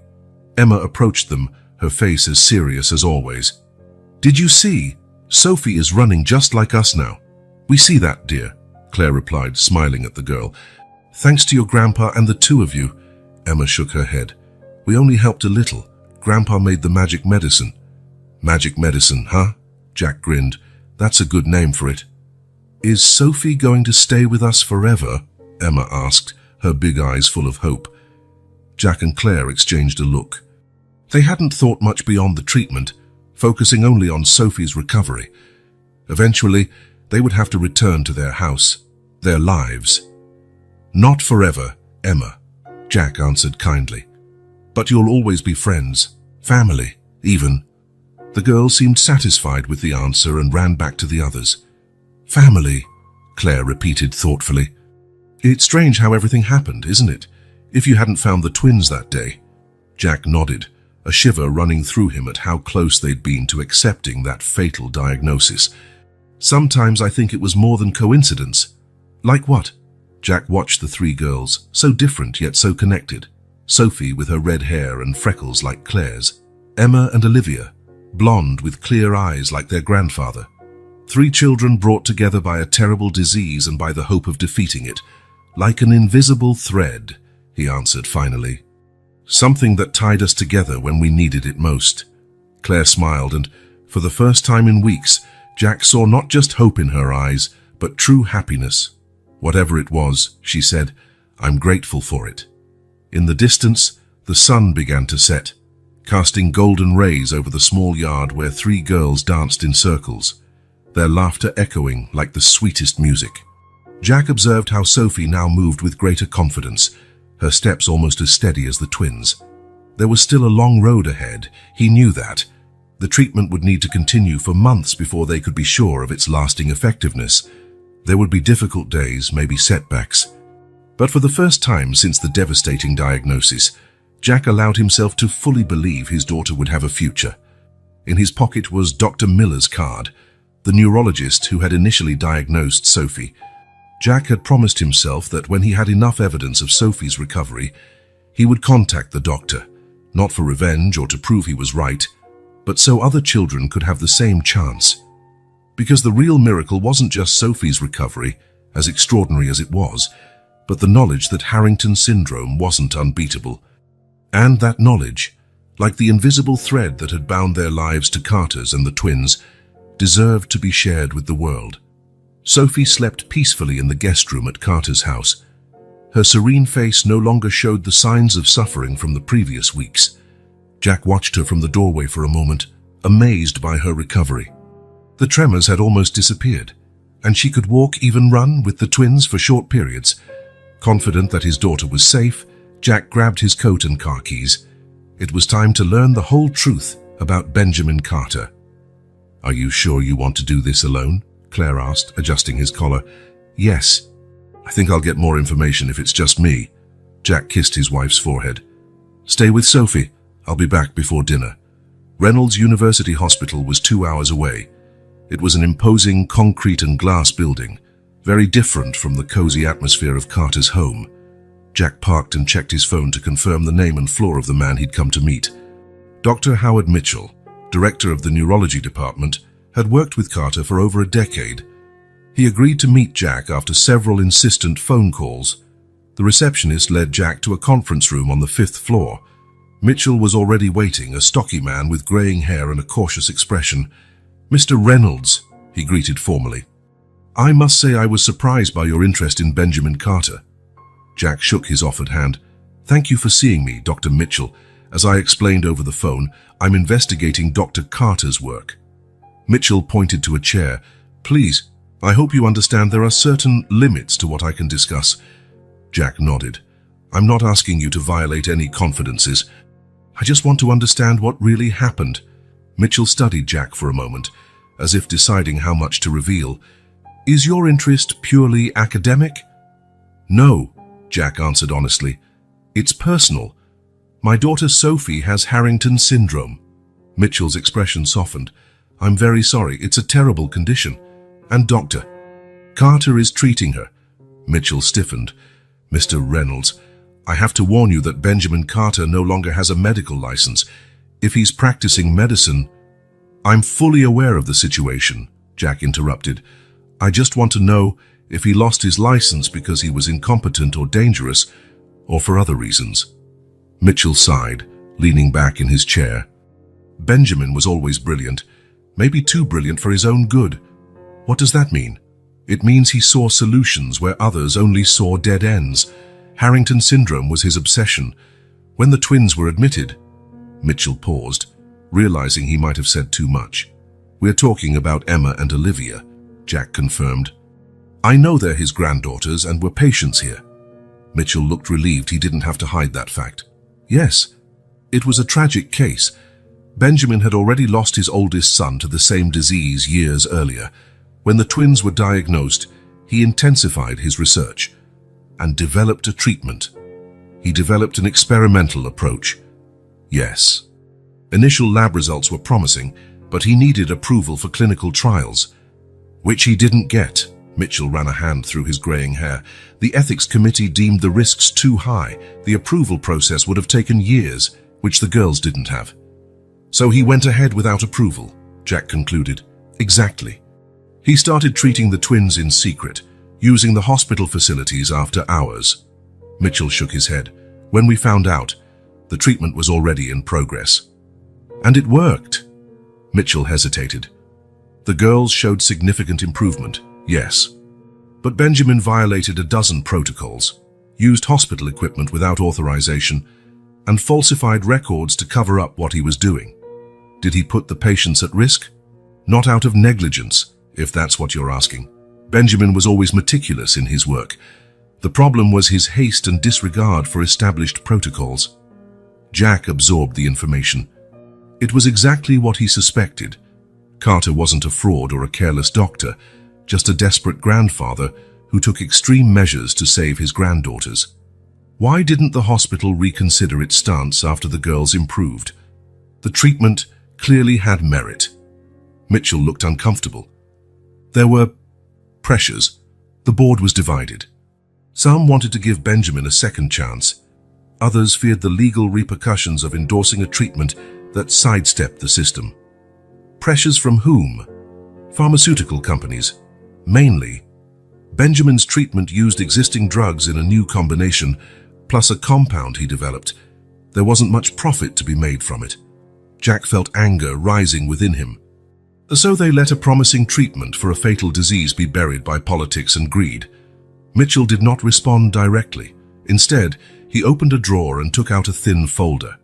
Emma approached them, her face as serious as always. Did you see? Sophie is running just like us now. We see that, dear, Claire replied, smiling at the girl. Thanks to your grandpa and the two of you. Emma shook her head. We only helped a little. Grandpa made the magic medicine. Magic medicine, huh? Jack grinned. That's a good name for it. Is Sophie going to stay with us forever? Emma asked, her big eyes full of hope. Jack and Claire exchanged a look. They hadn't thought much beyond the treatment, focusing only on Sophie's recovery. Eventually, they would have to return to their house, their lives. Not forever, Emma, Jack answered kindly. But you'll always be friends, family, even. The girl seemed satisfied with the answer and ran back to the others. Family, Claire repeated thoughtfully. It's strange how everything happened, isn't it? If you hadn't found the twins that day. Jack nodded, a shiver running through him at how close they'd been to accepting that fatal diagnosis. Sometimes I think it was more than coincidence. Like what? Jack watched the three girls, so different yet so connected. Sophie with her red hair and freckles like Claire's. Emma and Olivia, blonde with clear eyes like their grandfather. Three children brought together by a terrible disease and by the hope of defeating it. Like an invisible thread, he answered finally. Something that tied us together when we needed it most. Claire smiled, and for the first time in weeks, Jack saw not just hope in her eyes, but true happiness. Whatever it was, she said, I'm grateful for it. In the distance, the sun began to set, casting golden rays over the small yard where three girls danced in circles, their laughter echoing like the sweetest music. Jack observed how Sophie now moved with greater confidence, her steps almost as steady as the twins. There was still a long road ahead, he knew that. The treatment would need to continue for months before they could be sure of its lasting effectiveness. There would be difficult days, maybe setbacks. But for the first time since the devastating diagnosis, Jack allowed himself to fully believe his daughter would have a future. In his pocket was Dr. Miller's card, the neurologist who had initially diagnosed Sophie. Jack had promised himself that when he had enough evidence of Sophie's recovery, he would contact the doctor, not for revenge or to prove he was right, but so other children could have the same chance. Because the real miracle wasn't just Sophie's recovery, as extraordinary as it was, but the knowledge that Harrington syndrome wasn't unbeatable. And that knowledge, like the invisible thread that had bound their lives to Carter's and the twins, deserved to be shared with the world. Sophie slept peacefully in the guest room at Carter's house. Her serene face no longer showed the signs of suffering from the previous weeks. Jack watched her from the doorway for a moment, amazed by her recovery. The tremors had almost disappeared, and she could walk, even run, with the twins for short periods. Confident that his daughter was safe, Jack grabbed his coat and car keys. It was time to learn the whole truth about Benjamin Carter. Are you sure you want to do this alone? Claire asked, adjusting his collar. Yes. I think I'll get more information if it's just me. Jack kissed his wife's forehead. Stay with Sophie. I'll be back before dinner. Reynolds University Hospital was 2 hours away. It was an imposing concrete and glass building, very different from the cozy atmosphere of Carter's home. Jack parked and checked his phone to confirm the name and floor of the man he'd come to meet. Dr. Howard Mitchell, director of the neurology department, had worked with Carter for over a decade. He agreed to meet Jack after several insistent phone calls. The receptionist led Jack to a conference room on the 5th floor. Mitchell was already waiting, a stocky man with graying hair and a cautious expression. Mr. Reynolds, he greeted formally. I must say I was surprised by your interest in Benjamin Carter. Jack shook his offered hand. Thank you for seeing me, Dr. Mitchell. As I explained over the phone, I'm investigating Dr. Carter's work. Mitchell pointed to a chair. Please, I hope you understand there are certain limits to what I can discuss. Jack nodded. I'm not asking you to violate any confidences. I just want to understand what really happened. Mitchell studied Jack for a moment, as if deciding how much to reveal. Is your interest purely academic? No, Jack answered honestly. It's personal. My daughter Sophie has Harrington syndrome. Mitchell's expression softened. I'm very sorry, it's a terrible condition. And doctor, Carter is treating her. Mitchell stiffened. Mr. Reynolds, I have to warn you that Benjamin Carter no longer has a medical license. If he's practicing medicine... I'm fully aware of the situation, Jack interrupted. I just want to know if he lost his license because he was incompetent or dangerous, or for other reasons. Mitchell sighed, leaning back in his chair. Benjamin was always brilliant, maybe too brilliant for his own good. What does that mean? It means he saw solutions where others only saw dead ends. Harrington syndrome was his obsession. When the twins were admitted, Mitchell paused, realizing he might have said too much. We're talking about Emma and Olivia, Jack confirmed. I know they're his granddaughters and we're patients here. Mitchell looked relieved he didn't have to hide that fact. Yes, it was a tragic case. Benjamin had already lost his oldest son to the same disease years earlier. When the twins were diagnosed, he intensified his research and developed a treatment. He developed an experimental approach. Yes. Initial lab results were promising, but he needed approval for clinical trials, which he didn't get. Mitchell ran a hand through his graying hair. The ethics committee deemed the risks too high. The approval process would have taken years, which the girls didn't have. So he went ahead without approval, Jack concluded. Exactly. He started treating the twins in secret, using the hospital facilities after hours. Mitchell shook his head. When we found out, the treatment was already in progress. And it worked. Mitchell hesitated. The girls showed significant improvement, yes. But Benjamin violated a dozen protocols, used hospital equipment without authorization, and falsified records to cover up what he was doing. Did he put the patients at risk? Not out of negligence, if that's what you're asking. Benjamin was always meticulous in his work. The problem was his haste and disregard for established protocols. Jack absorbed the information. It was exactly what he suspected. Carter wasn't a fraud or a careless doctor, just a desperate grandfather who took extreme measures to save his granddaughters. Why didn't the hospital reconsider its stance after the girls improved? The treatment clearly had merit. Mitchell looked uncomfortable. There were pressures. The board was divided. Some wanted to give Benjamin a second chance. Others feared the legal repercussions of endorsing a treatment that sidestepped the system. Pressures from whom? Pharmaceutical companies. Mainly. Benjamin's treatment used existing drugs in a new combination, plus a compound he developed. There wasn't much profit to be made from it. Jack felt anger rising within him. So they let a promising treatment for a fatal disease be buried by politics and greed. Mitchell did not respond directly. Instead, he opened a drawer and took out a thin folder.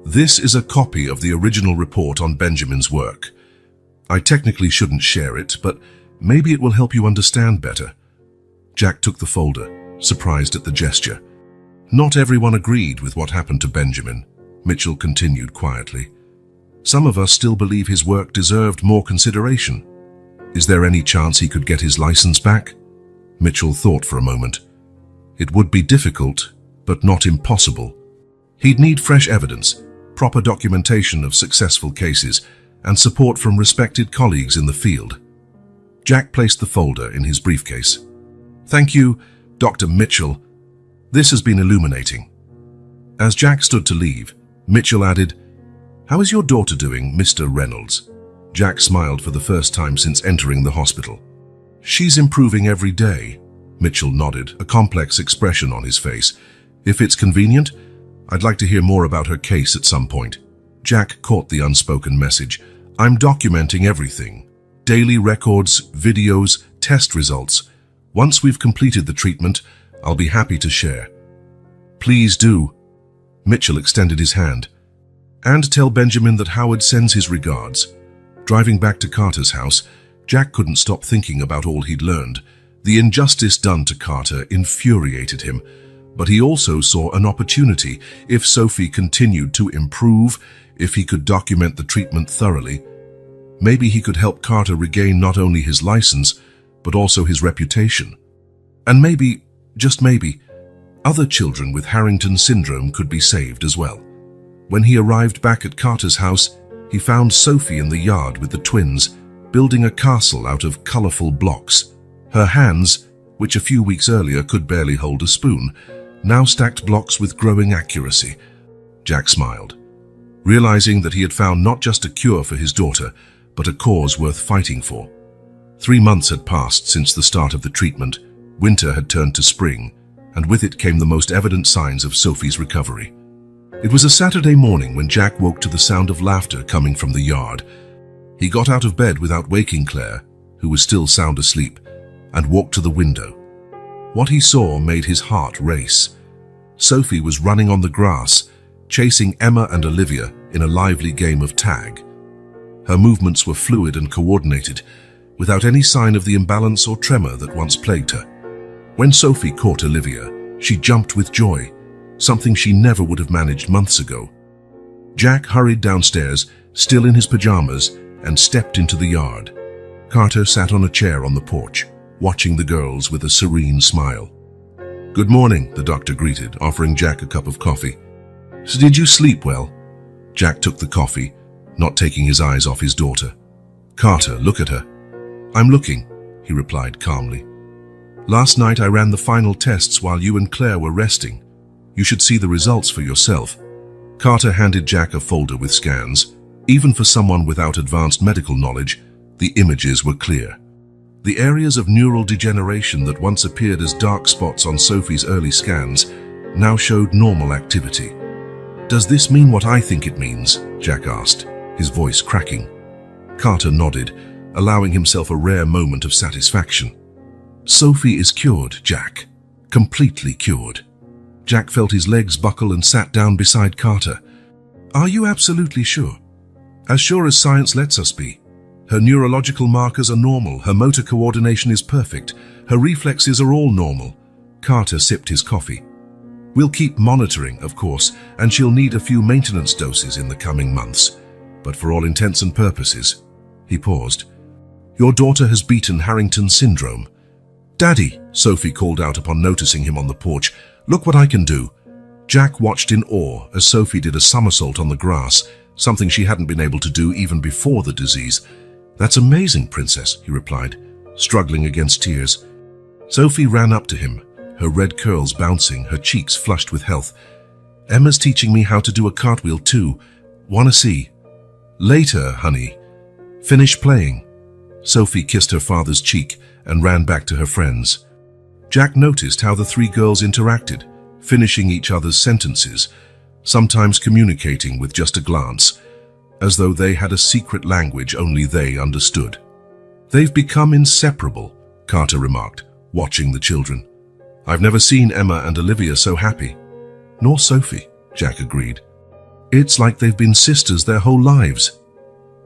This is a copy of the original report on Benjamin's work. I technically shouldn't share it, but maybe it will help you understand better. Jack took the folder, surprised at the gesture. Not everyone agreed with what happened to Benjamin, Mitchell continued quietly. Some of us still believe his work deserved more consideration. Is there any chance he could get his license back? Mitchell thought for a moment. It would be difficult, but not impossible. He'd need fresh evidence, proper documentation of successful cases, and support from respected colleagues in the field. Jack placed the folder in his briefcase. Thank you, Dr. Mitchell. This has been illuminating. As Jack stood to leave, Mitchell added, How is your daughter doing, Mr. Reynolds? Jack smiled for the first time since entering the hospital. She's improving every day. Mitchell nodded, a complex expression on his face. If it's convenient, I'd like to hear more about her case at some point. Jack caught the unspoken message. I'm documenting everything. Daily records, videos, test results. Once we've completed the treatment, I'll be happy to share. Please do. Mitchell extended his hand. And tell Benjamin that Howard sends his regards. Driving back to Carter's house, Jack couldn't stop thinking about all he'd learned. The injustice done to Carter infuriated him, but he also saw an opportunity. If Sophie continued to improve, if he could document the treatment thoroughly, maybe he could help Carter regain not only his license, but also his reputation. And maybe, just maybe, other children with Harrington syndrome could be saved as well. When he arrived back at Carter's house, he found Sophie in the yard with the twins, building a castle out of colorful blocks. Her hands, which a few weeks earlier could barely hold a spoon, now stacked blocks with growing accuracy. Jack smiled, realizing that he had found not just a cure for his daughter, but a cause worth fighting for. 3 months had passed since the start of the treatment. Winter had turned to spring, and with it came the most evident signs of Sophie's recovery. It was a Saturday morning when Jack woke to the sound of laughter coming from the yard. He got out of bed without waking Claire, who was still sound asleep, and walked to the window. What he saw made his heart race. Sophie was running on the grass, chasing Emma and Olivia in a lively game of tag. Her movements were fluid and coordinated, without any sign of the imbalance or tremor that once plagued her. When Sophie caught Olivia, she jumped with joy, something she never would have managed months ago. Jack hurried downstairs, still in his pajamas, and stepped into the yard. Carter sat on a chair on the porch, watching the girls with a serene smile. "Good morning," the doctor greeted, offering Jack a cup of coffee. "So did you sleep well?" Jack took the coffee, not taking his eyes off his daughter. "Carter, look at her." "I'm looking," he replied calmly. "Last night I ran the final tests while you and Claire were resting. You should see the results for yourself." Carter handed Jack a folder with scans. Even for someone without advanced medical knowledge, the images were clear. The areas of neural degeneration that once appeared as dark spots on Sophie's early scans now showed normal activity. "Does this mean what I think it means?" Jack asked, his voice cracking. Carter nodded, allowing himself a rare moment of satisfaction. "Sophie is cured, Jack. Completely cured." Jack felt his legs buckle and sat down beside Carter. "Are you absolutely sure?" "As sure as science lets us be. Her neurological markers are normal, her motor coordination is perfect, her reflexes are all normal." Carter sipped his coffee. "We'll keep monitoring, of course, and she'll need a few maintenance doses in the coming months. But for all intents and purposes," he paused, "your daughter has beaten Harrington syndrome." "Daddy," Sophie called out upon noticing him on the porch, "look what I can do." Jack watched in awe as Sophie did a somersault on the grass, something she hadn't been able to do even before the disease. "That's amazing, Princess," he replied, struggling against tears. Sophie ran up to him, her red curls bouncing, her cheeks flushed with health. "Emma's teaching me how to do a cartwheel too. Wanna see?" "Later, honey. Finish playing." Sophie kissed her father's cheek and ran back to her friends. Jack noticed how the three girls interacted, finishing each other's sentences, sometimes communicating with just a glance, as though they had a secret language only they understood. "They've become inseparable," Carter remarked, watching the children. "I've never seen Emma and Olivia so happy." "Nor Sophie," Jack agreed. "It's like they've been sisters their whole lives."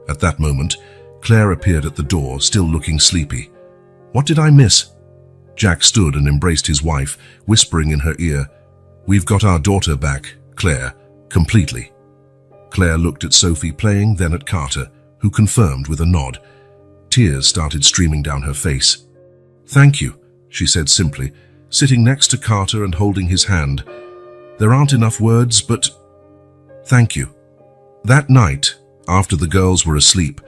At that moment, Claire appeared at the door, still looking sleepy. "What did I miss?" Jack stood and embraced his wife, whispering in her ear, "We've got our daughter back, Claire, completely." Claire looked at Sophie playing, then at Carter, who confirmed with a nod. Tears started streaming down her face. "Thank you," she said simply, sitting next to Carter and holding his hand. "There aren't enough words, but thank you." That night, after the girls were asleep,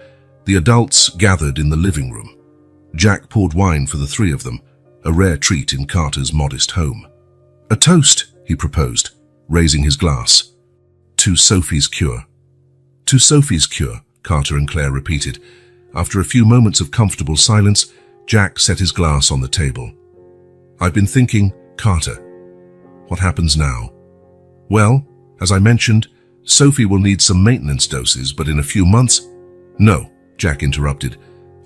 the adults gathered in the living room. Jack poured wine for the three of them, a rare treat in Carter's modest home. "A toast," he proposed, raising his glass. "To Sophie's cure." "To Sophie's cure," Carter and Claire repeated. After a few moments of comfortable silence, Jack set his glass on the table. "I've been thinking, Carter, what happens now?" "Well, as I mentioned, Sophie will need some maintenance doses, but in a few months—" "No," Jack interrupted.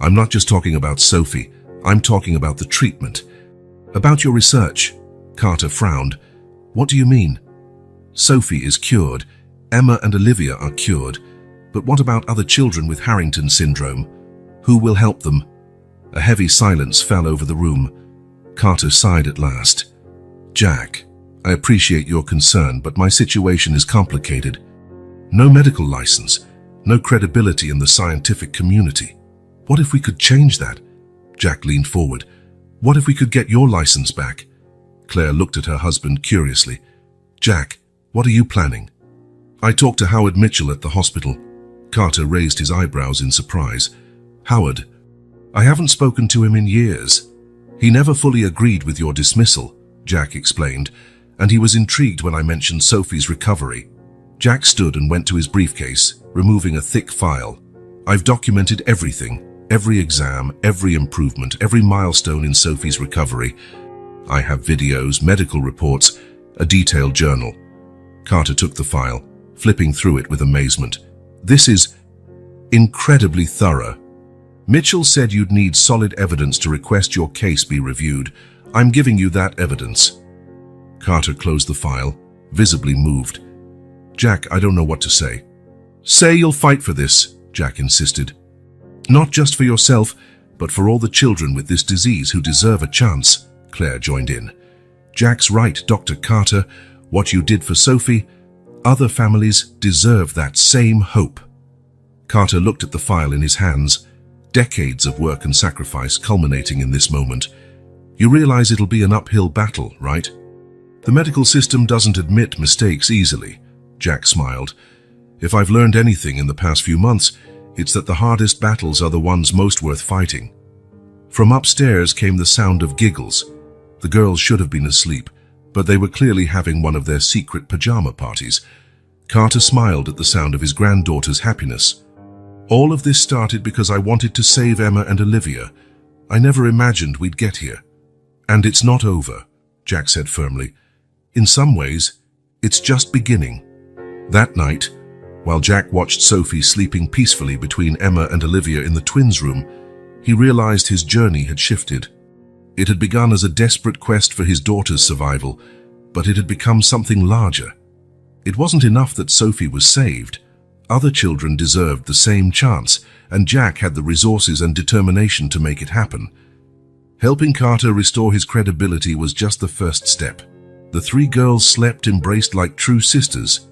"I'm not just talking about Sophie. I'm talking about the treatment." "About your research," Carter frowned. "What do you mean?" "Sophie is cured. Emma and Olivia are cured. But what about other children with Harrington syndrome? Who will help them?" A heavy silence fell over the room. Carter sighed at last. "Jack, I appreciate your concern, but my situation is complicated. No medical license, no credibility in the scientific community. What if we could change that?" Jack leaned forward. "What if we could get your license back?" Claire looked at her husband curiously. "Jack, what are you planning?" I talked to Howard Mitchell at the hospital. Carter raised his eyebrows in surprise. Howard? I haven't spoken to him in years. He never fully agreed with your dismissal, Jack explained, and he was intrigued when I mentioned Sophie's recovery. Jack stood and went to his briefcase, removing a thick file. I've documented everything, every exam, every improvement, every milestone in Sophie's recovery. I have videos, medical reports, a detailed journal. Carter took the file, flipping through it with amazement. This is incredibly thorough. Mitchell said you'd need solid evidence to request your case be reviewed. I'm giving you that evidence. Carter closed the file, visibly moved. Jack, I don't know what to say. Say you'll fight for this, Jack insisted. Not just for yourself, but for all the children with this disease who deserve a chance, Claire joined in. Jack's right, Dr. Carter. What you did for Sophie, other families deserve that same hope. Carter looked at the file in his hands, decades of work and sacrifice culminating in this moment. You realize it'll be an uphill battle, right? The medical system doesn't admit mistakes easily, Jack smiled. If I've learned anything in the past few months, it's that the hardest battles are the ones most worth fighting. From upstairs came the sound of giggles. The girls should have been asleep, but they were clearly having one of their secret pajama parties. Carter smiled at the sound of his granddaughter's happiness. All of this started because I wanted to save Emma and Olivia. I never imagined we'd get here. And it's not over, Jack said firmly. In some ways, it's just beginning. That night, while Jack watched Sophie sleeping peacefully between Emma and Olivia in the twins' room, he realized his journey had shifted. It had begun as a desperate quest for his daughter's survival, but it had become something larger. It wasn't enough that Sophie was saved. Other children deserved the same chance, and Jack had the resources and determination to make it happen. Helping Carter restore his credibility was just the first step. The three girls slept embraced like true sisters.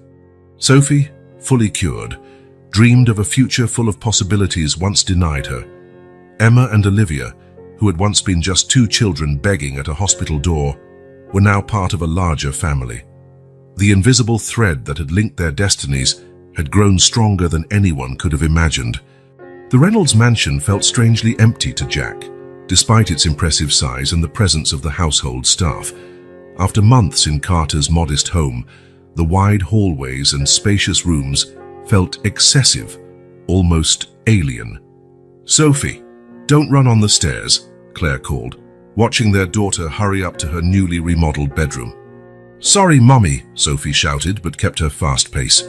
Sophie, fully cured, dreamed of a future full of possibilities once denied her. Emma and Olivia, who had once been just two children begging at a hospital door, were now part of a larger family. The invisible thread that had linked their destinies had grown stronger than anyone could have imagined. The Reynolds mansion felt strangely empty to Jack, despite its impressive size and the presence of the household staff. After months in Carter's modest home, the wide hallways and spacious rooms felt excessive, almost alien. Sophie, don't run on the stairs, Claire called, watching their daughter hurry up to her newly remodeled bedroom. Sorry, Mummy, Sophie shouted, but kept her fast pace.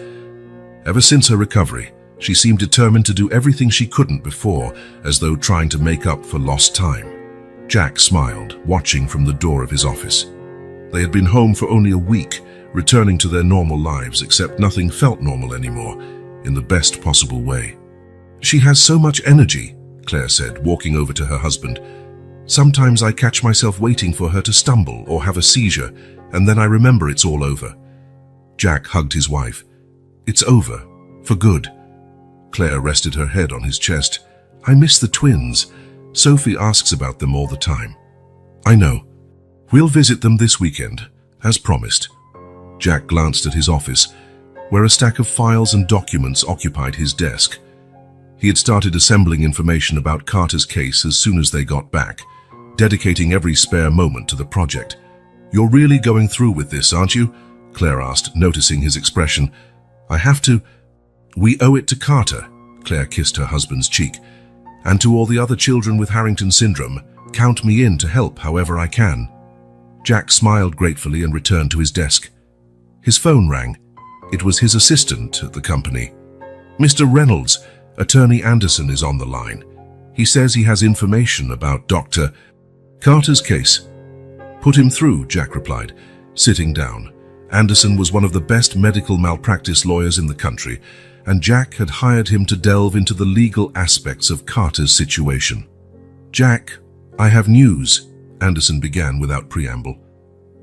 Ever since her recovery, she seemed determined to do everything she couldn't before, as though trying to make up for lost time. Jack smiled, watching from the door of his office. They had been home for only a week, returning to their normal lives, except nothing felt normal anymore, in the best possible way. She has so much energy, Claire said, walking over to her husband. Sometimes I catch myself waiting for her to stumble or have a seizure, and then I remember it's all over. Jack hugged his wife. It's over, for good. Claire rested her head on his chest. I miss the twins. Sophie asks about them all the time. I know. We'll visit them this weekend, as promised. Jack glanced at his office, where a stack of files and documents occupied his desk. He had started assembling information about Carter's case as soon as they got back, dedicating every spare moment to the project. You're really going through with this, aren't you? Claire asked, noticing his expression. I have to. We owe it to Carter, Claire kissed her husband's cheek. And to all the other children with Harrington syndrome, count me in to help however I can. Jack smiled gratefully and returned to his desk. His phone rang. It was his assistant at the company. Mr. Reynolds, Attorney Anderson is on the line. He says he has information about Dr. Carter's case. Put him through, Jack replied, sitting down. Anderson was one of the best medical malpractice lawyers in the country, and Jack had hired him to delve into the legal aspects of Carter's situation. Jack, I have news, Anderson began without preamble.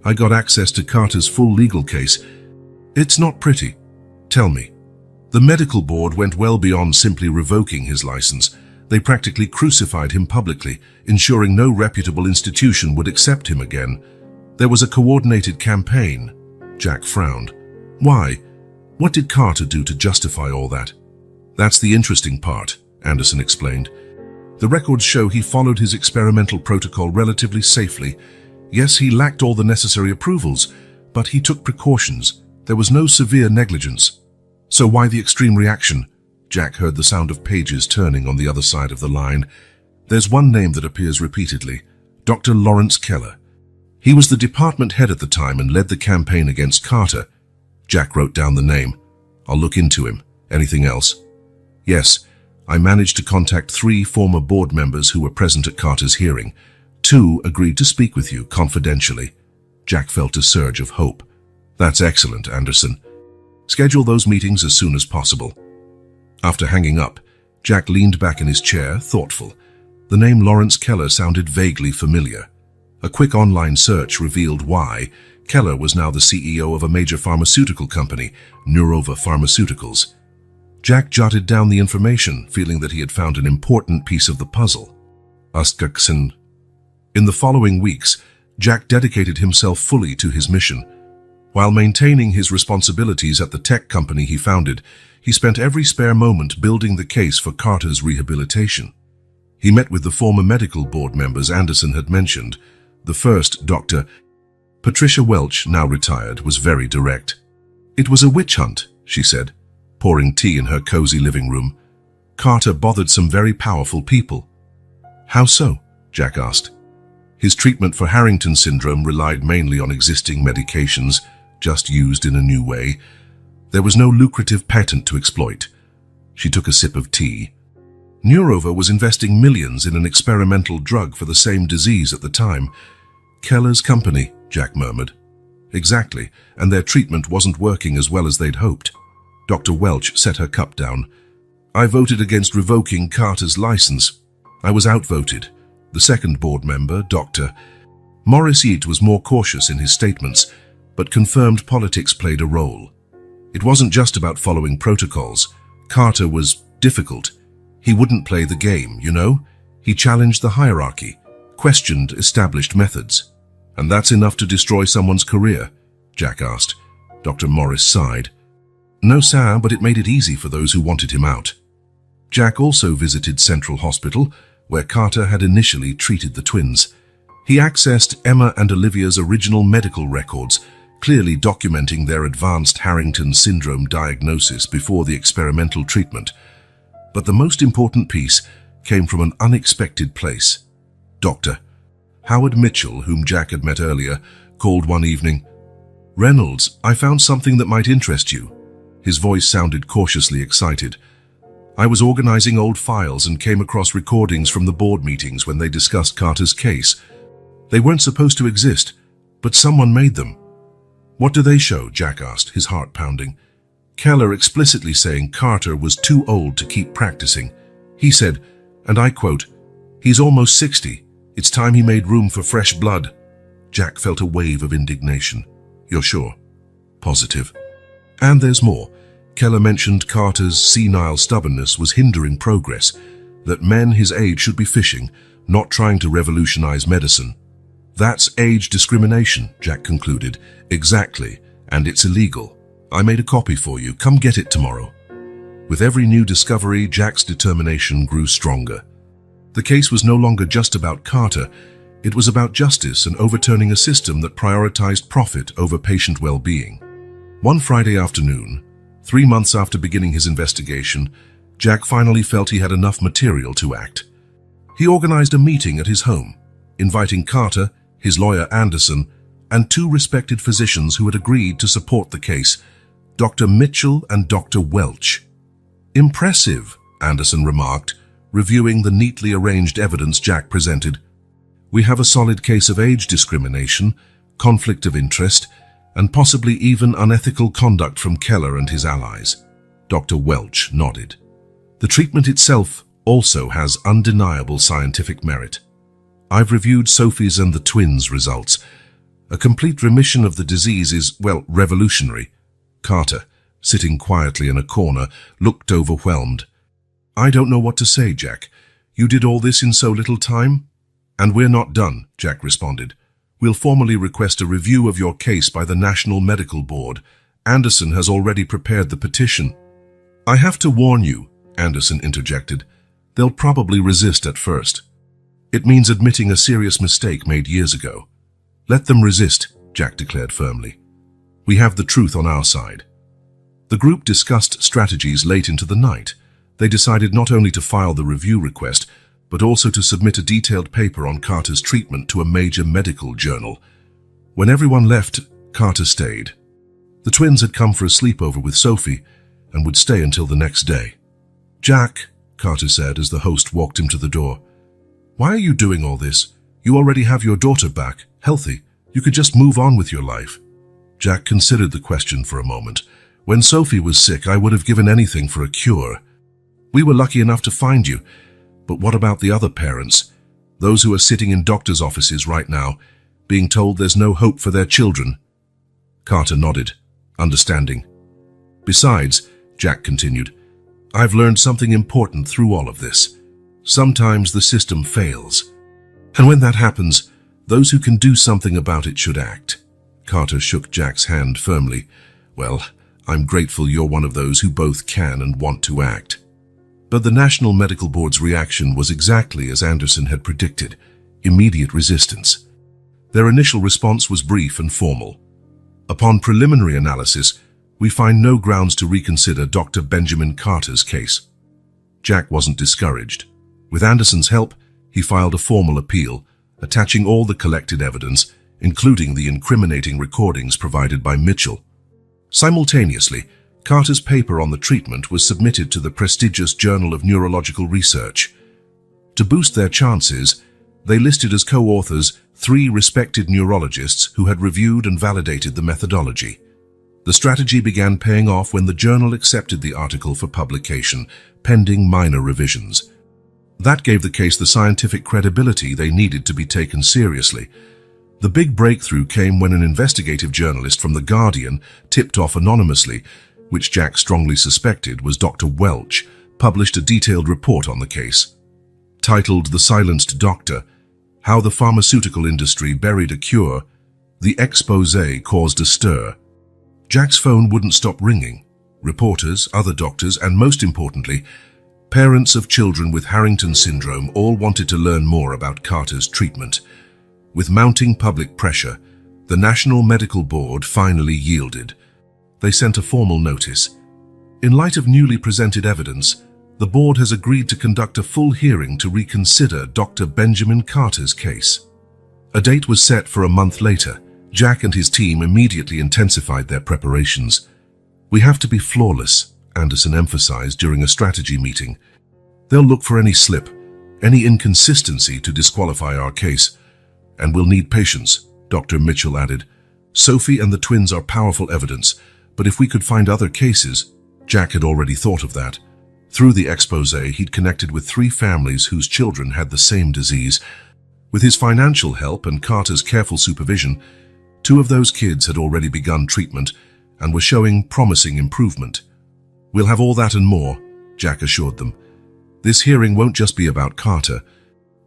I got access to Carter's full legal case. It's not pretty. Tell me. The medical board went well beyond simply revoking his license. They practically crucified him publicly, ensuring no reputable institution would accept him again. There was a coordinated campaign. Jack frowned. Why? What did Carter do to justify all that? That's the interesting part, Anderson explained. The records show he followed his experimental protocol relatively safely. Yes, he lacked all the necessary approvals, but he took precautions. There was no severe negligence. So why the extreme reaction? Jack heard the sound of pages turning on the other side of the line. There's one name that appears repeatedly, Dr. Lawrence Keller. He was the department head at the time and led the campaign against Carter. Jack wrote down the name. I'll look into him. Anything else? Yes, I managed to contact 3 former board members who were present at Carter's hearing. 2 agreed to speak with you confidentially. Jack felt a surge of hope. That's excellent, Anderson. Schedule those meetings as soon as possible. After hanging up, Jack leaned back in his chair, thoughtful. The name Lawrence Keller sounded vaguely familiar. A quick online search revealed why. Keller was now the CEO of a major pharmaceutical company, Neurova Pharmaceuticals. Jack jotted down the information, feeling that he had found an important piece of the puzzle. Astkaksen. In the following weeks, Jack dedicated himself fully to his mission. While maintaining his responsibilities at the tech company he founded, he spent every spare moment building the case for Carter's rehabilitation. He met with the former medical board members Anderson had mentioned. The first, Dr. Patricia Welch, now retired, was very direct. It was a witch hunt, she said, pouring tea in her cozy living room. Carter bothered some very powerful people. How so? Jack asked. His treatment for Harrington syndrome relied mainly on existing medications, just used in a new way. There was no lucrative patent to exploit. She took a sip of tea. Neurova was investing millions in an experimental drug for the same disease at the time. Keller's company, Jack murmured. Exactly, and their treatment wasn't working as well as they'd hoped. Dr. Welch set her cup down. I voted against revoking Carter's license. I was outvoted. The second board member, Dr. Morris Yeat, was more cautious in his statements, but confirmed politics played a role. It wasn't just about following protocols. Carter was difficult. He wouldn't play the game, you know? He challenged the hierarchy, questioned established methods. And that's enough to destroy someone's career? Jack asked. Dr. Morris sighed. No, sir, but it made it easy for those who wanted him out. Jack also visited Central Hospital, where Carter had initially treated the twins. He accessed Emma and Olivia's original medical records, clearly documenting their advanced Harrington syndrome diagnosis before the experimental treatment. But the most important piece came from an unexpected place. Dr. Howard Mitchell, whom Jack had met earlier, called one evening. Reynolds, I found something that might interest you. His voice sounded cautiously excited. I was organizing old files and came across recordings from the board meetings when they discussed Carter's case. They weren't supposed to exist, but someone made them. What do they show? Jack asked, his heart pounding. Keller explicitly saying Carter was too old to keep practicing. He said, and I quote, "He's almost 60. It's time he made room for fresh blood." Jack felt a wave of indignation. You're sure? Positive. And there's more. Keller mentioned Carter's senile stubbornness was hindering progress, that men his age should be fishing, not trying to revolutionize medicine. That's age discrimination, Jack concluded. Exactly, and it's illegal. I made a copy for you. Come get it tomorrow. With every new discovery, Jack's determination grew stronger. The case was no longer just about Carter. It was about justice and overturning a system that prioritized profit over patient well-being. One Friday afternoon, 3 months after beginning his investigation, Jack finally felt he had enough material to act. He organized a meeting at his home, inviting Carter, his lawyer Anderson, and 2 respected physicians who had agreed to support the case, Dr. Mitchell and Dr. Welch. Impressive, Anderson remarked, reviewing the neatly arranged evidence Jack presented. We have a solid case of age discrimination, conflict of interest, and possibly even unethical conduct from Keller and his allies. Dr. Welch nodded. The treatment itself also has undeniable scientific merit. I've reviewed Sophie's and the twins' results. A complete remission of the disease is, well, revolutionary. Carter, sitting quietly in a corner, looked overwhelmed. I don't know what to say, Jack. You did all this in so little time? And we're not done, Jack responded. We'll formally request a review of your case by the National Medical Board, Anderson has already prepared the petition. I have to warn you, Anderson interjected. They'll probably resist at first. It means admitting a serious mistake made years ago. Let them resist, Jack declared firmly. We have the truth on our side. The group discussed strategies late into the night. They decided not only to file the review request, but also to submit a detailed paper on Carter's treatment to a major medical journal. When everyone left, Carter stayed. The twins had come for a sleepover with Sophie and would stay until the next day. Jack, Carter said as the host walked him to the door. Why are you doing all this? You already have your daughter back, healthy. You could just move on with your life. Jack considered the question for a moment. When Sophie was sick, I would have given anything for a cure. We were lucky enough to find you. But what about the other parents? Those who are sitting in doctors' offices right now, being told there's no hope for their children? Carter nodded, understanding. Besides, Jack continued, I've learned something important through all of this. Sometimes the system fails. And when that happens, those who can do something about it should act. Carter shook Jack's hand firmly. Well, I'm grateful you're one of those who both can and want to act. But the National Medical Board's reaction was exactly as Anderson had predicted, immediate resistance. Their initial response was brief and formal. Upon preliminary analysis, we find no grounds to reconsider Dr. Benjamin Carter's case. Jack wasn't discouraged. With Anderson's help, he filed a formal appeal, attaching all the collected evidence, including the incriminating recordings provided by Mitchell. Simultaneously, Carter's paper on the treatment was submitted to the prestigious Journal of Neurological Research. To boost their chances, they listed as co-authors 3 respected neurologists who had reviewed and validated the methodology. The strategy began paying off when the journal accepted the article for publication, pending minor revisions. That gave the case the scientific credibility they needed to be taken seriously. The big breakthrough came when an investigative journalist from The Guardian, tipped off anonymously, which Jack strongly suspected was Dr. Welch, published a detailed report on the case. Titled The Silenced Doctor, How the Pharmaceutical Industry Buried a Cure, the expose caused a stir. Jack's phone wouldn't stop ringing. Reporters, other doctors, and most importantly, parents of children with Harrington syndrome all wanted to learn more about Carter's treatment. With mounting public pressure, the National Medical Board finally yielded. They sent a formal notice. In light of newly presented evidence, the board has agreed to conduct a full hearing to reconsider Dr. Benjamin Carter's case. A date was set for a month later. Jack and his team immediately intensified their preparations. We have to be flawless, Anderson emphasized during a strategy meeting. They'll look for any slip, any inconsistency to disqualify our case. And we'll need patience, Dr. Mitchell added. Sophie and the twins are powerful evidence, but if we could find other cases, Jack had already thought of that. Through the expose, he'd connected with 3 families whose children had the same disease. With his financial help and Carter's careful supervision, 2 of those kids had already begun treatment and were showing promising improvement. We'll have all that and more, Jack assured them. This hearing won't just be about Carter.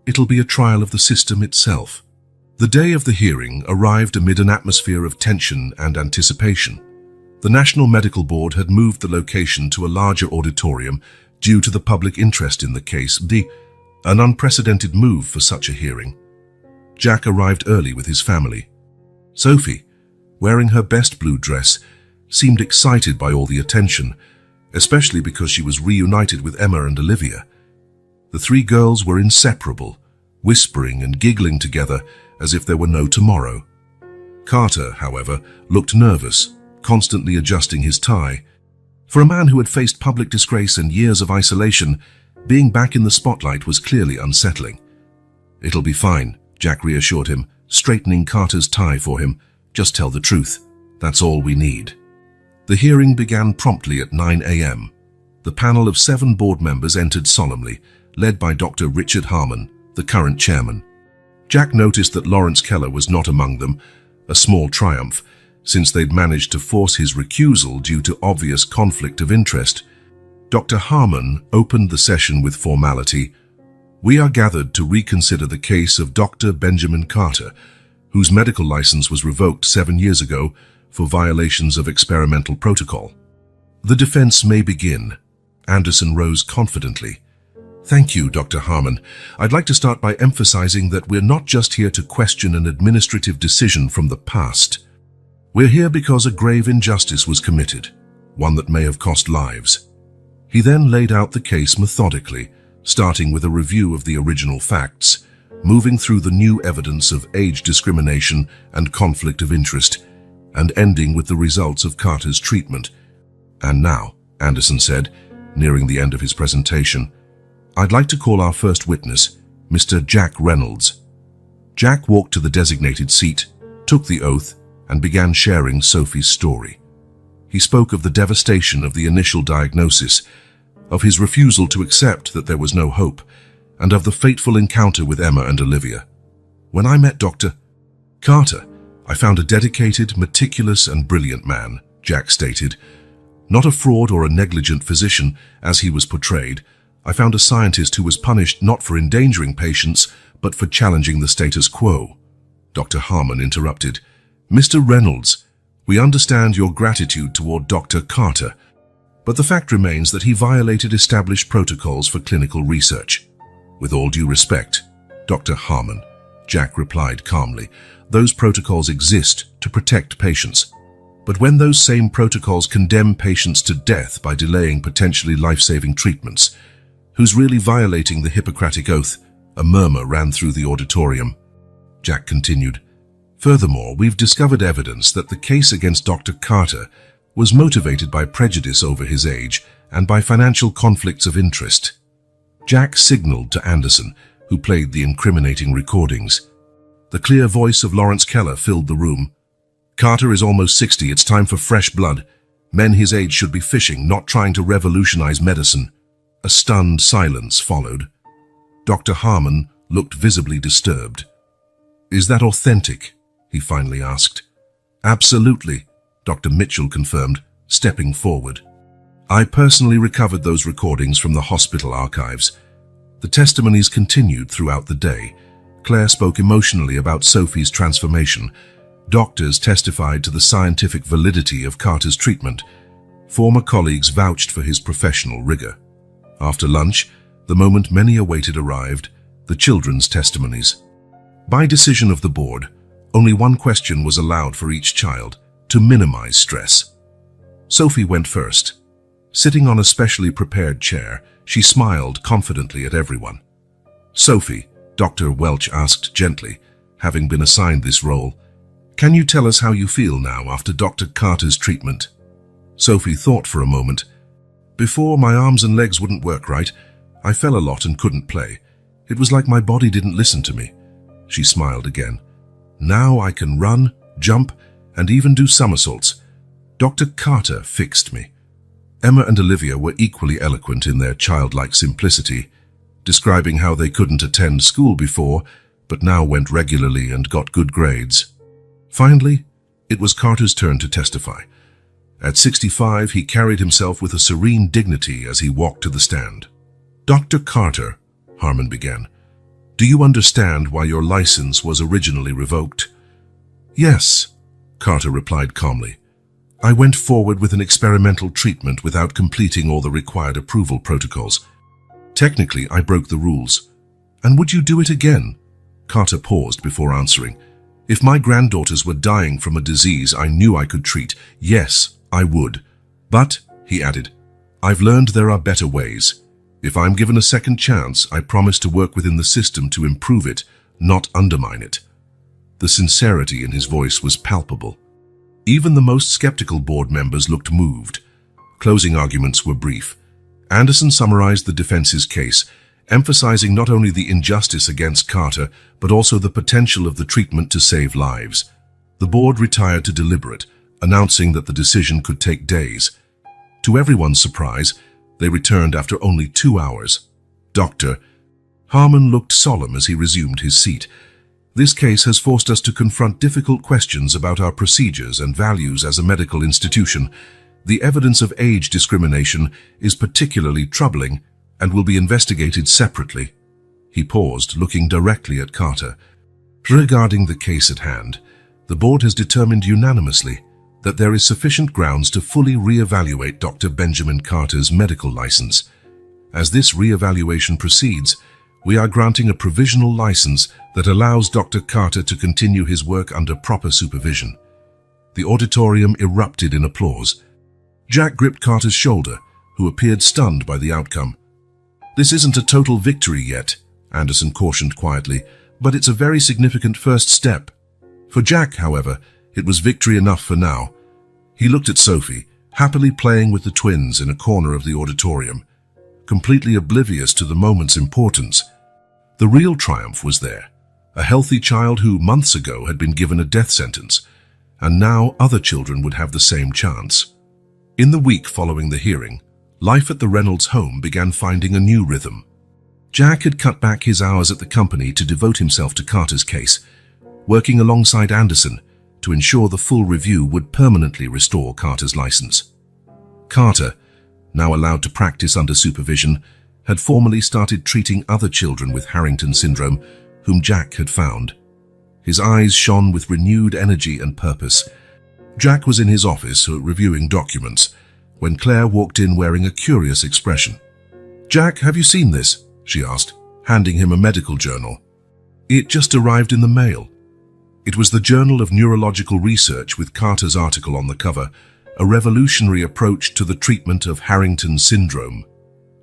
It'll be a trial of the system itself. The day of the hearing arrived amid an atmosphere of tension and anticipation. The National Medical Board had moved the location to a larger auditorium due to the public interest in the case, an unprecedented move for such a hearing. Jack arrived early with his family. Sophie, wearing her best blue dress, seemed excited by all the attention, especially because she was reunited with Emma and Olivia. The 3 girls were inseparable, whispering and giggling together as if there were no tomorrow. Carter, however, looked nervous, constantly adjusting his tie. For a man who had faced public disgrace and years of isolation, being back in the spotlight was clearly unsettling. It'll be fine, Jack reassured him, straightening Carter's tie for him. Just tell the truth. That's all we need. The hearing began promptly at 9 a.m. The panel of 7 board members entered solemnly, led by Dr. Richard Harmon, the current chairman. Jack noticed that Lawrence Keller was not among them, a small triumph, since they'd managed to force his recusal due to obvious conflict of interest. Dr. Harmon opened the session with formality. We are gathered to reconsider the case of Dr. Benjamin Carter, whose medical license was revoked 7 years ago for violations of experimental protocol. The defense may begin. Anderson rose confidently. Thank you, Dr. Harmon. I'd like to start by emphasizing that we're not just here to question an administrative decision from the past. We're here because a grave injustice was committed, one that may have cost lives. He then laid out the case methodically, starting with a review of the original facts, moving through the new evidence of age discrimination and conflict of interest, and ending with the results of Carter's treatment. And now, Anderson said, nearing the end of his presentation, I'd like to call our first witness, Mr. Jack Reynolds. Jack walked to the designated seat, took the oath, and began sharing Sophie's story. He spoke of the devastation of the initial diagnosis, of his refusal to accept that there was no hope, and of the fateful encounter with Emma and Olivia. When I met Dr. Carter, I found a dedicated, meticulous, and brilliant man, Jack stated. Not a fraud or a negligent physician, as he was portrayed. I found a scientist who was punished not for endangering patients, but for challenging the status quo. Dr. Harmon interrupted. Mr. Reynolds, we understand your gratitude toward Dr. Carter, but the fact remains that he violated established protocols for clinical research. With all due respect, Dr. Harmon, Jack replied calmly, those protocols exist to protect patients. But when those same protocols condemn patients to death by delaying potentially life-saving treatments, who's really violating the Hippocratic Oath? A murmur ran through the auditorium. Jack continued, furthermore, we've discovered evidence that the case against Dr. Carter was motivated by prejudice over his age and by financial conflicts of interest. Jack signaled to Anderson, who played the incriminating recordings. The clear voice of Lawrence Keller filled the room. Carter is almost 60. It's time for fresh blood. Men his age should be fishing, not trying to revolutionize medicine. A stunned silence followed. Dr. Harmon looked visibly disturbed. Is that authentic? He finally asked. Absolutely, Dr. Mitchell confirmed, stepping forward. I personally recovered those recordings from the hospital archives. The testimonies continued throughout the day. Claire spoke emotionally about Sophie's transformation. Doctors testified to the scientific validity of Carter's treatment. Former colleagues vouched for his professional rigor. After lunch, the moment many awaited arrived, the children's testimonies. By decision of the board, only one question was allowed for each child, to minimize stress. Sophie went first. Sitting on a specially prepared chair, she smiled confidently at everyone. Sophie, Dr. Welch asked gently, having been assigned this role, can you tell us how you feel now after Dr. Carter's treatment? Sophie thought for a moment. Before, my arms and legs wouldn't work right. I fell a lot and couldn't play. It was like my body didn't listen to me. She smiled again. Now I can run, jump, and even do somersaults. Dr. Carter fixed me. Emma and Olivia were equally eloquent in their childlike simplicity, describing how they couldn't attend school before, but now went regularly and got good grades. Finally, it was Carter's turn to testify. At 65, he carried himself with a serene dignity as he walked to the stand. Dr. Carter, Harmon began, do you understand why your license was originally revoked? Yes, Carter replied calmly. I went forward with an experimental treatment without completing all the required approval protocols. Technically, I broke the rules. And would you do it again? Carter paused before answering. If my granddaughters were dying from a disease I knew I could treat, yes, I would. But, he added, I've learned there are better ways. If I'm given a second chance, I promise to work within the system to improve it, not undermine it. The sincerity in his voice was palpable. Even the most skeptical board members looked moved. Closing arguments were brief. Anderson summarized the defense's case, emphasizing not only the injustice against Carter, but also the potential of the treatment to save lives. The board retired to deliberate, announcing that the decision could take days. To everyone's surprise, they returned after only 2 hours. Dr. Harmon looked solemn as he resumed his seat. This case has forced us to confront difficult questions about our procedures and values as a medical institution. The evidence of age discrimination is particularly troubling and will be investigated separately. He paused, looking directly at Carter. Regarding the case at hand, the board has determined unanimously that there is sufficient grounds to fully re-evaluate Dr. Benjamin Carter's medical license. As this re-evaluation proceeds, we are granting a provisional license that allows Dr. Carter to continue his work under proper supervision. The auditorium erupted in applause. Jack gripped Carter's shoulder, who appeared stunned by the outcome. "This isn't a total victory yet," Anderson cautioned quietly, "but it's a very significant first step." For Jack, however, it was victory enough for now. He looked at Sophie, happily playing with the twins in a corner of the auditorium, completely oblivious to the moment's importance. The real triumph was there, a healthy child who, months ago, had been given a death sentence, and now other children would have the same chance. In the week following the hearing, life at the Reynolds home began finding a new rhythm. Jack had cut back his hours at the company to devote himself to Carter's case, working alongside Anderson to ensure the full review would permanently restore Carter's license. Carter, now allowed to practice under supervision, had formally started treating other children with Harrington syndrome, whom Jack had found. His eyes shone with renewed energy and purpose. Jack was in his office reviewing documents when Claire walked in wearing a curious expression. "Jack, have you seen this?" she asked, handing him a medical journal. "It just arrived in the mail." It was the Journal of Neurological Research with Carter's article on the cover, a revolutionary approach to the treatment of Harrington syndrome.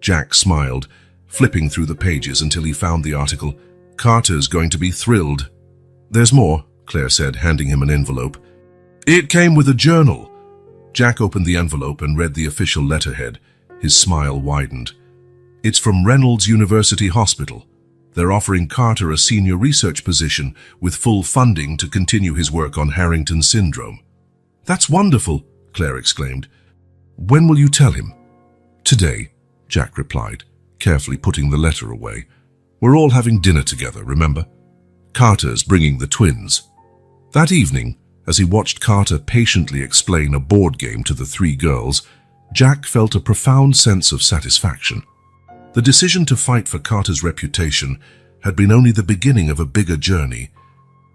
Jack smiled, flipping through the pages until he found the article. "Carter's going to be thrilled." "There's more," Claire said, handing him an envelope. "It came with a journal." Jack opened the envelope and read the official letterhead. His smile widened. "It's from Reynolds University Hospital. They're offering Carter a senior research position with full funding to continue his work on Harrington syndrome." "That's wonderful," Claire exclaimed. "When will you tell him?" "Today," Jack replied, carefully putting the letter away. "We're all having dinner together, remember? Carter's bringing the twins." That evening, as he watched Carter patiently explain a board game to the three girls, Jack felt a profound sense of satisfaction. The decision to fight for Carter's reputation had been only the beginning of a bigger journey.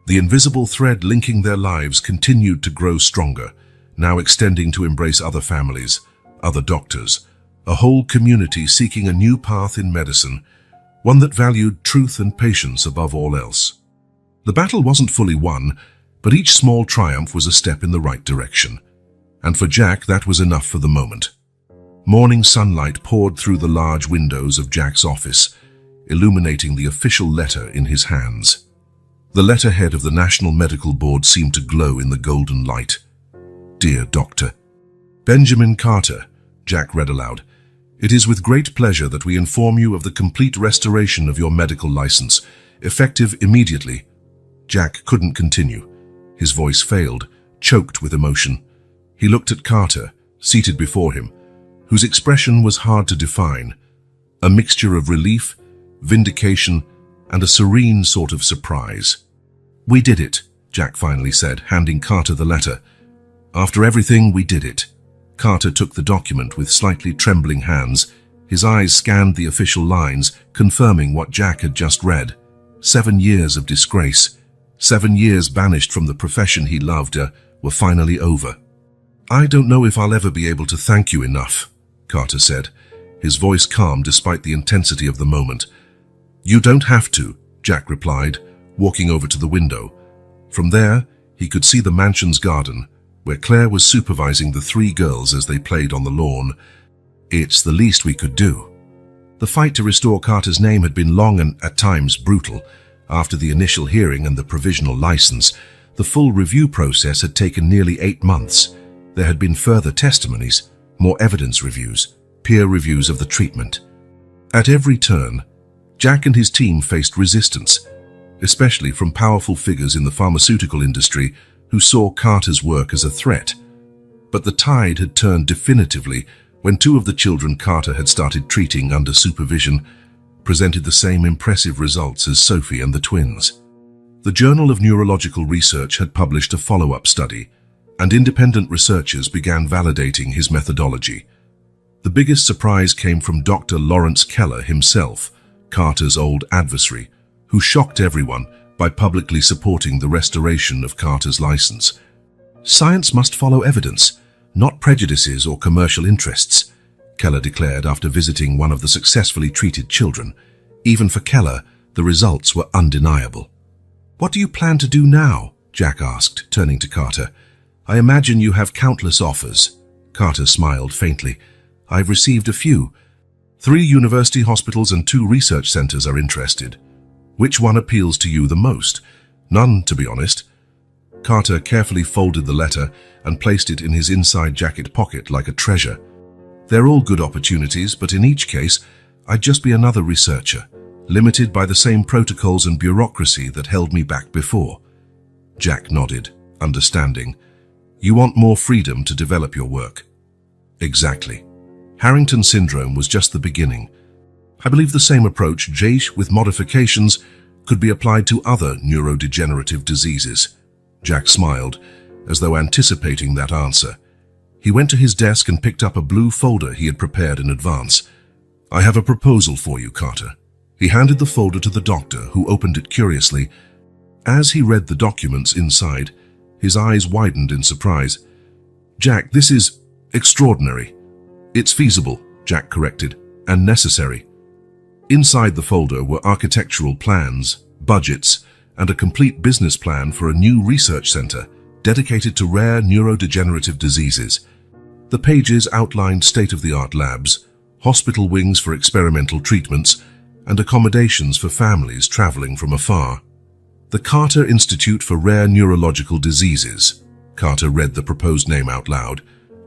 The invisible thread linking their lives continued to grow stronger, now extending to embrace other families, other doctors, a whole community seeking a new path in medicine, one that valued truth and patience above all else. The battle wasn't fully won, but each small triumph was a step in the right direction. And for Jack, that was enough for the moment. Morning sunlight poured through the large windows of Jack's office, illuminating the official letter in his hands. The letterhead of the National Medical Board seemed to glow in the golden light. "Dear Dr. Benjamin Carter," Jack read aloud, "it is with great pleasure that we inform you of the complete restoration of your medical license, effective immediately." Jack couldn't continue. His voice failed, choked with emotion. He looked at Carter, seated before him, whose expression was hard to define, a mixture of relief, vindication, and a serene sort of surprise. "We did it," Jack finally said, handing Carter the letter. "After everything, we did it." Carter took the document with slightly trembling hands. His eyes scanned the official lines, confirming what Jack had just read. 7 years of disgrace, 7 years banished from the profession he loved, were finally over. "I don't know if I'll ever be able to thank you enough," Carter said, his voice calm despite the intensity of the moment. "You don't have to," Jack replied, walking over to the window. From there, he could see the mansion's garden, where Claire was supervising the three girls as they played on the lawn. "It's the least we could do." The fight to restore Carter's name had been long and, at times, brutal. After the initial hearing and the provisional license, the full review process had taken nearly 8 months. There had been further testimonies, more evidence reviews, peer reviews of the treatment. At every turn, Jack and his team faced resistance, especially from powerful figures in the pharmaceutical industry who saw Carter's work as a threat. But the tide had turned definitively when 2 of the children Carter had started treating under supervision presented the same impressive results as Sophie and the twins. The Journal of Neurological Research had published a follow-up study, and independent researchers began validating his methodology. The biggest surprise came from Dr. Lawrence Keller himself, Carter's old adversary, who shocked everyone by publicly supporting the restoration of Carter's license. Science must follow evidence, not prejudices or commercial interests, Keller declared after visiting one of the successfully treated children. Even for Keller, the results were undeniable. "What do you plan to do now?" Jack asked, turning to Carter. "I imagine you have countless offers." Carter smiled faintly. "I've received a few. 3 university hospitals and 2 research centers are interested. Which one appeals to you the most?" "None, to be honest." Carter carefully folded the letter and placed it in his inside jacket pocket like a treasure. "They're all good opportunities, but in each case, I'd just be another researcher, limited by the same protocols and bureaucracy that held me back before." Jack nodded, understanding. "You want more freedom to develop your work." "Exactly. Harrington syndrome was just the beginning. I believe the same approach, Jace, with modifications, could be applied to other neurodegenerative diseases." Jack smiled, as though anticipating that answer. He went to his desk and picked up a blue folder he had prepared in advance. "I have a proposal for you, Carter." He handed the folder to the doctor, who opened it curiously. As he read the documents inside, his eyes widened in surprise. "Jack, this is extraordinary." "It's feasible," Jack corrected, "and necessary." Inside the folder were architectural plans, budgets, and a complete business plan for a new research center dedicated to rare neurodegenerative diseases. The pages outlined state-of-the-art labs, hospital wings for experimental treatments, and accommodations for families traveling from afar. "The Carter Institute for Rare Neurological Diseases." Carter read the proposed name out loud.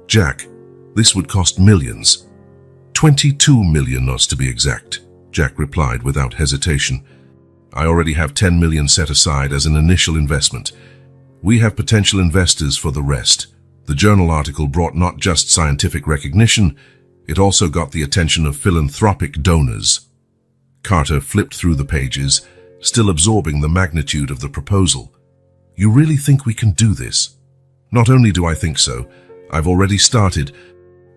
"Jack, this would cost millions." 22 million, to be exact," Jack replied without hesitation. "I already have 10 million set aside as an initial investment. We have potential investors for the rest." The journal article brought not just scientific recognition, it also got the attention of philanthropic donors. Carter flipped through the pages, still absorbing the magnitude of the proposal. "You really think we can do this?" "Not only do I think so, I've already started.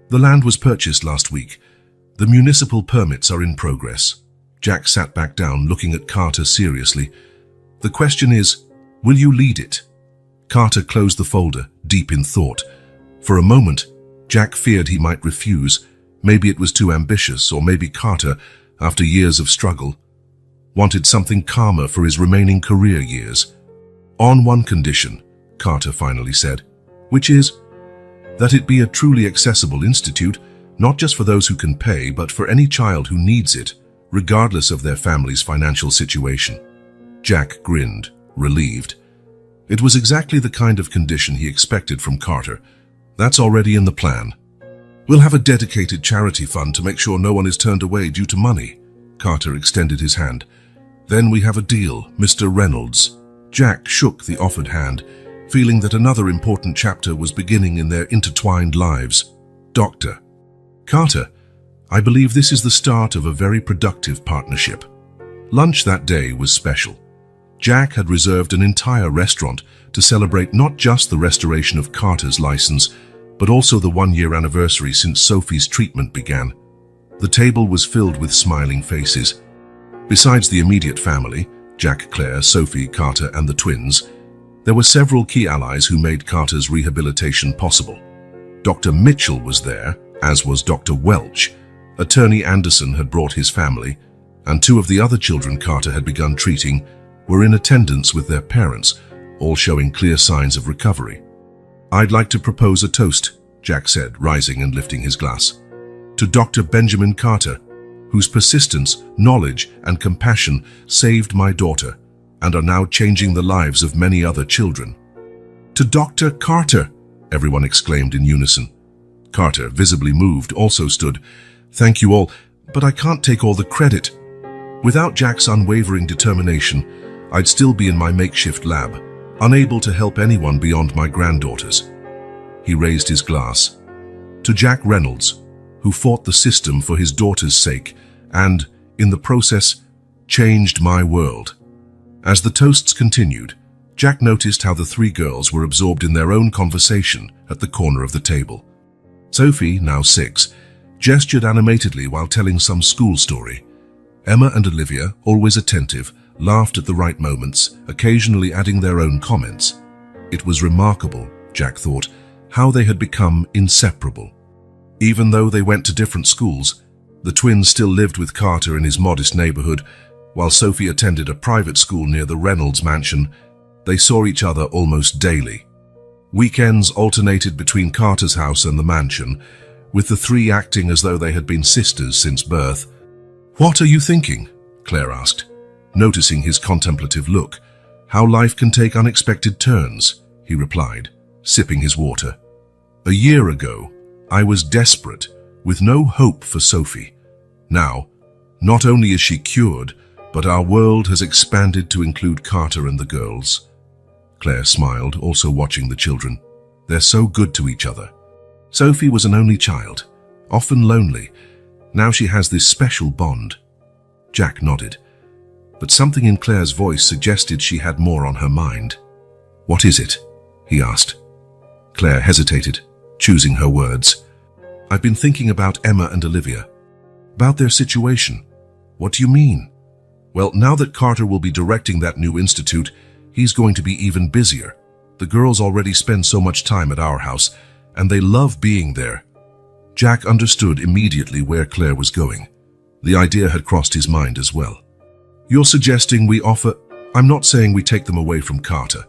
The land was purchased last week. The municipal permits are in progress." Jack sat back down, looking at Carter seriously. "The question is, will you lead it?" Carter closed the folder, deep in thought. For a moment, Jack feared he might refuse. Maybe it was too ambitious, or maybe Carter, after years of struggle, wanted something calmer for his remaining career years. "On one condition," Carter finally said, "which is that it be a truly accessible institute, not just for those who can pay, but for any child who needs it, regardless of their family's financial situation." Jack grinned, relieved. It was exactly the kind of condition he expected from Carter. "That's already in the plan. We'll have a dedicated charity fund to make sure no one is turned away due to money." Carter extended his hand. "Then we have a deal, Mr. Reynolds." Jack shook the offered hand, feeling that another important chapter was beginning in their intertwined lives. "Doctor." "Carter, I believe this is the start of a very productive partnership." Lunch that day was special. Jack had reserved an entire restaurant to celebrate not just the restoration of Carter's license, but also the 1-year anniversary since Sophie's treatment began. The table was filled with smiling faces. Besides the immediate family, Jack, Claire, Sophie, Carter, and the twins, there were several key allies who made Carter's rehabilitation possible. Dr. Mitchell was there, as was Dr. Welch. Attorney Anderson had brought his family, and 2 of the other children Carter had begun treating were in attendance with their parents, all showing clear signs of recovery. "I'd like to propose a toast," Jack said, rising and lifting his glass. "To Dr. Benjamin Carter, whose persistence, knowledge, and compassion saved my daughter and are now changing the lives of many other children." "To Dr. Carter," everyone exclaimed in unison. Carter, visibly moved, also stood. "Thank you all, but I can't take all the credit. Without Jack's unwavering determination, I'd still be in my makeshift lab, unable to help anyone beyond my granddaughters." He raised his glass. "To Jack Reynolds, who fought the system for his daughter's sake and, in the process, changed my world." As the toasts continued, Jack noticed how the 3 girls were absorbed in their own conversation at the corner of the table. Sophie, now 6, gestured animatedly while telling some school story. Emma and Olivia, always attentive, laughed at the right moments, occasionally adding their own comments. It was remarkable, Jack thought, how they had become inseparable. Even though they went to different schools, the twins still lived with Carter in his modest neighborhood, while Sophie attended a private school near the Reynolds mansion. They saw each other almost daily. Weekends alternated between Carter's house and the mansion, with the three acting as though they had been sisters since birth. "What are you thinking?" Claire asked, noticing his contemplative look. "How life can take unexpected turns," he replied, sipping his water. "A year ago, I was desperate, with no hope for Sophie. Now, not only is she cured, but our world has expanded to include Carter and the girls." Claire smiled, also watching the children. "They're so good to each other." Sophie was an only child, often lonely. Now she has this special bond. Jack nodded, but something in Claire's voice suggested she had more on her mind. "What is it?" he asked. Claire hesitated, choosing her words. "I've been thinking about Emma and Olivia. About their situation." "What do you mean?" "Well, now that Carter will be directing that new institute, he's going to be even busier. The girls already spend so much time at our house, and they love being there." Jack understood immediately where Claire was going. The idea had crossed his mind as well. "You're suggesting we offer—" "I'm not saying we take them away from Carter,"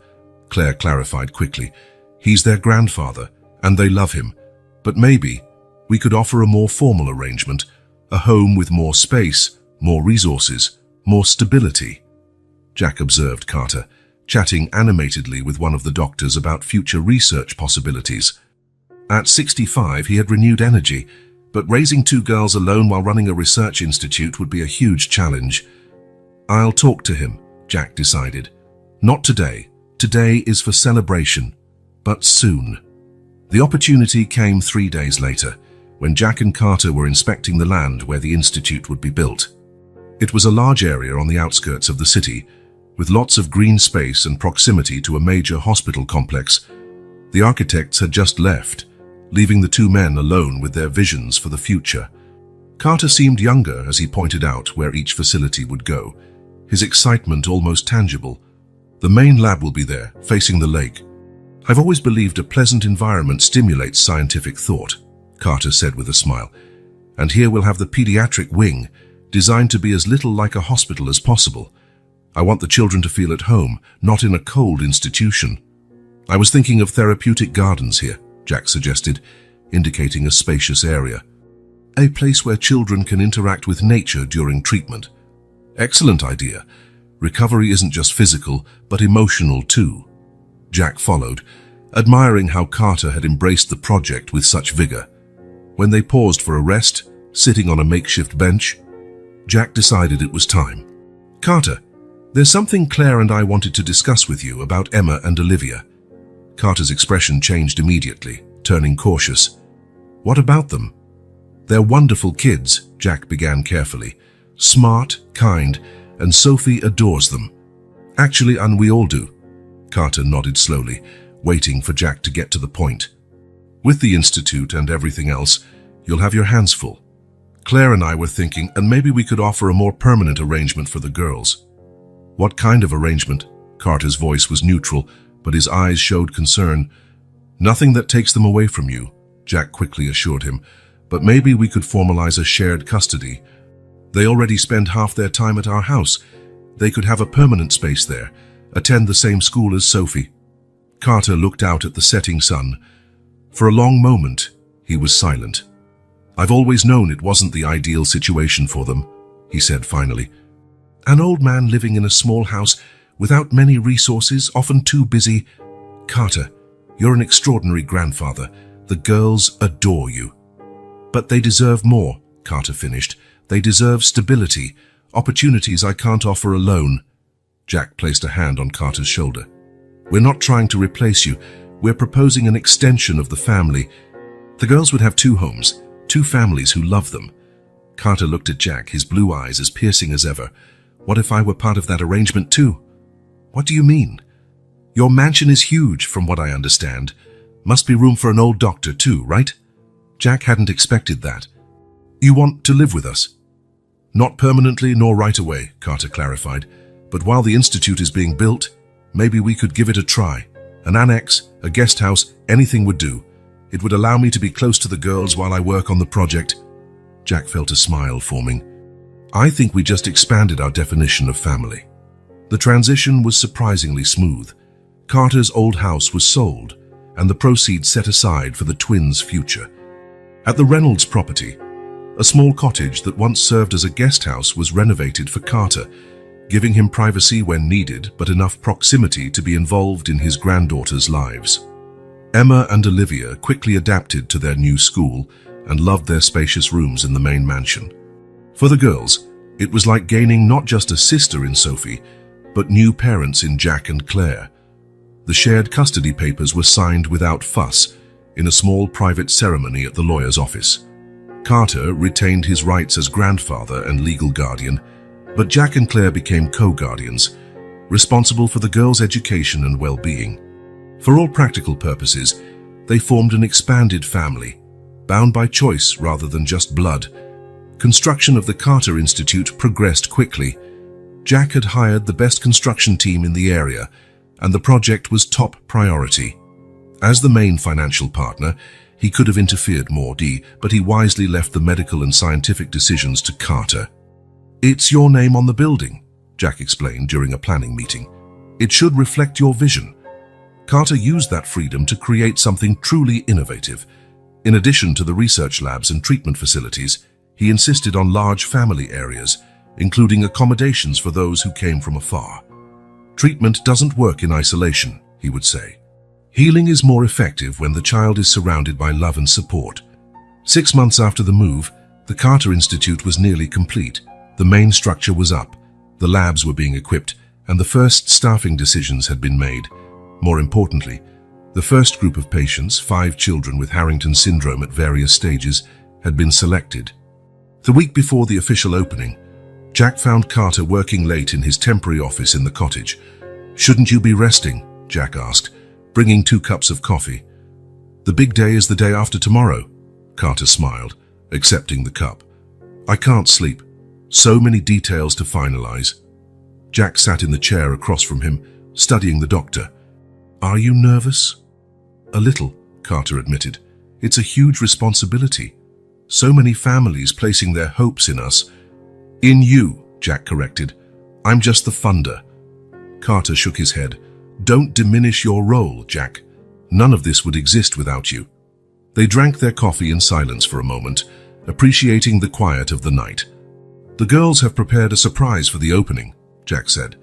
Claire clarified quickly. "He's their grandfather, and they love him. But maybe we could offer a more formal arrangement, a home with more space, more resources, more stability." Jack observed Carter, chatting animatedly with one of the doctors about future research possibilities. At 65, he had renewed energy, but raising two girls alone while running a research institute would be a huge challenge. "I'll talk to him," Jack decided. "Not today. Today is for celebration, but soon." The opportunity came 3 days later, when Jack and Carter were inspecting the land where the institute would be built. It was a large area on the outskirts of the city, with lots of green space and proximity to a major hospital complex. The architects had just left, leaving the two men alone with their visions for the future. Carter seemed younger as he pointed out where each facility would go, his excitement almost tangible. "The main lab will be there, facing the lake. I've always believed a pleasant environment stimulates scientific thought," Carter said with a smile. "And here we'll have the pediatric wing, designed to be as little like a hospital as possible. I want the children to feel at home, not in a cold institution." "I was thinking of therapeutic gardens here," Jack suggested, indicating a spacious area. "A place where children can interact with nature during treatment." "Excellent idea. Recovery isn't just physical, but emotional too." Jack followed, admiring how Carter had embraced the project with such vigor. When they paused for a rest, sitting on a makeshift bench, Jack decided it was time. "Carter, there's something Claire and I wanted to discuss with you about Emma and Olivia." Carter's expression changed immediately, turning cautious. "What about them?" "They're wonderful kids," Jack began carefully. "Smart, kind, and Sophie adores them." "Actually, and we all do." Carter nodded slowly, waiting for Jack to get to the point. "With the institute and everything else, you'll have your hands full. Claire and I were thinking, and maybe we could offer a more permanent arrangement for the girls." "What kind of arrangement?" Carter's voice was neutral, but his eyes showed concern. "Nothing that takes them away from you," Jack quickly assured him, "but maybe we could formalize a shared custody. They already spend half their time at our house. They could have a permanent space there, attend the same school as Sophie." Carter looked out at the setting sun. For a long moment, he was silent. "I've always known it wasn't the ideal situation for them," he said finally. "An old man living in a small house without many resources, often too busy. Carter, you're an extraordinary grandfather. The girls adore you." "But they deserve more," Carter finished. "They deserve stability, opportunities I can't offer alone." Jack placed a hand on Carter's shoulder. "We're not trying to replace you. We're proposing an extension of the family. The girls would have two homes, two families who love them." Carter looked at Jack, his blue eyes as piercing as ever. "What if I were part of that arrangement too?" "What do you mean?" "Your mansion is huge, from what I understand. Must be room for an old doctor too, right?" Jack hadn't expected that. "You want to live with us?" "Not permanently nor right away," Carter clarified. "But while the institute is being built, maybe we could give it a try. An annex, a guest house, anything would do. It would allow me to be close to the girls while I work on the project. Jack felt a smile forming. I think we just expanded our definition of family. The transition was surprisingly smooth. Carter's old house was sold, and the proceeds set aside for the twins' future. At the Reynolds property, a small cottage that once served as a guest house was renovated for Carter, giving him privacy when needed, but enough proximity to be involved in his granddaughters' lives. Emma and Olivia quickly adapted to their new school and loved their spacious rooms in the main mansion. For the girls, it was like gaining not just a sister in Sophie, but new parents in Jack and Claire. The shared custody papers were signed without fuss in a small private ceremony at the lawyer's office. Carter retained his rights as grandfather and legal guardian, but Jack and Claire became co-guardians, responsible for the girls' education and well-being. For all practical purposes, they formed an expanded family, bound by choice rather than just blood. Construction of the Carter Institute progressed quickly. Jack had hired the best construction team in the area, and the project was top priority. As the main financial partner, he could have interfered more, but he wisely left the medical and scientific decisions to Carter. It's your name on the building, Jack explained during a planning meeting. It should reflect your vision. Carter used that freedom to create something truly innovative. In addition to the research labs and treatment facilities, he insisted on large family areas, including accommodations for those who came from afar. Treatment doesn't work in isolation, he would say. Healing is more effective when the child is surrounded by love and support. 6 months after the move, the Carter Institute was nearly complete. The main structure was up, the labs were being equipped, and the first staffing decisions had been made. More importantly, the first group of patients, 5 children with Harrington syndrome at various stages, had been selected. The week before the official opening, Jack found Carter working late in his temporary office in the cottage. "Shouldn't you be resting?" Jack asked, bringing 2 cups of coffee. "The big day is the day after tomorrow," Carter smiled, accepting the cup. "I can't sleep. So many details to finalize." Jack sat in the chair across from him, studying the doctor. "Are you nervous?" "A little," Carter admitted. "It's a huge responsibility. So many families placing their hopes in us." "In you," Jack corrected. "I'm just the funder." Carter shook his head. "Don't diminish your role, Jack. None of this would exist without you." They drank their coffee in silence for a moment, appreciating the quiet of the night. "The girls have prepared a surprise for the opening," Jack said.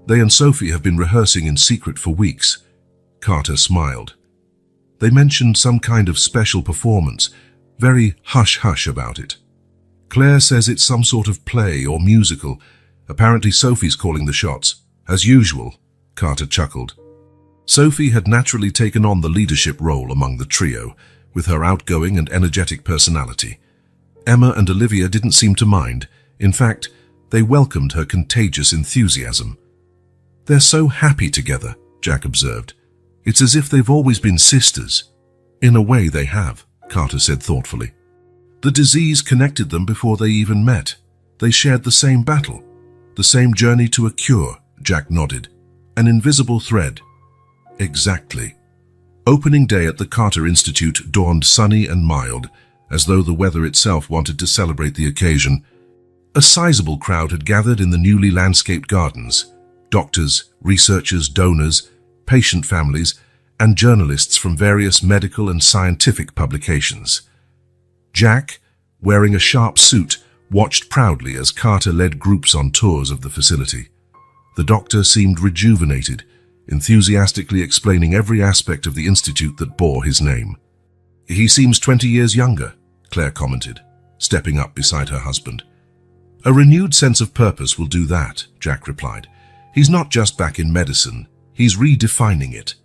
"They and Sophie have been rehearsing in secret for weeks." Carter smiled. "They mentioned some kind of special performance, very hush-hush about it. Claire says it's some sort of play or musical. Apparently Sophie's calling the shots. As usual," Carter chuckled. Sophie had naturally taken on the leadership role among the trio, with her outgoing and energetic personality. Emma and Olivia didn't seem to mind. In fact, they welcomed her contagious enthusiasm. "They're so happy together," Jack observed. "It's as if they've always been sisters." "In a way they have," Carter said thoughtfully. "The disease connected them before they even met. They shared the same battle, the same journey to a cure," Jack nodded. "An invisible thread." "Exactly." Opening day at the Carter Institute dawned sunny and mild, as though the weather itself wanted to celebrate the occasion. A sizable crowd had gathered in the newly landscaped gardens. Doctors, researchers, donors, patient families, and journalists from various medical and scientific publications. Jack, wearing a sharp suit, watched proudly as Carter led groups on tours of the facility. The doctor seemed rejuvenated, enthusiastically explaining every aspect of the institute that bore his name. "He seems 20 years younger," Claire commented, stepping up beside her husband. "A renewed sense of purpose will do that," Jack replied. "He's not just back in medicine, he's redefining it."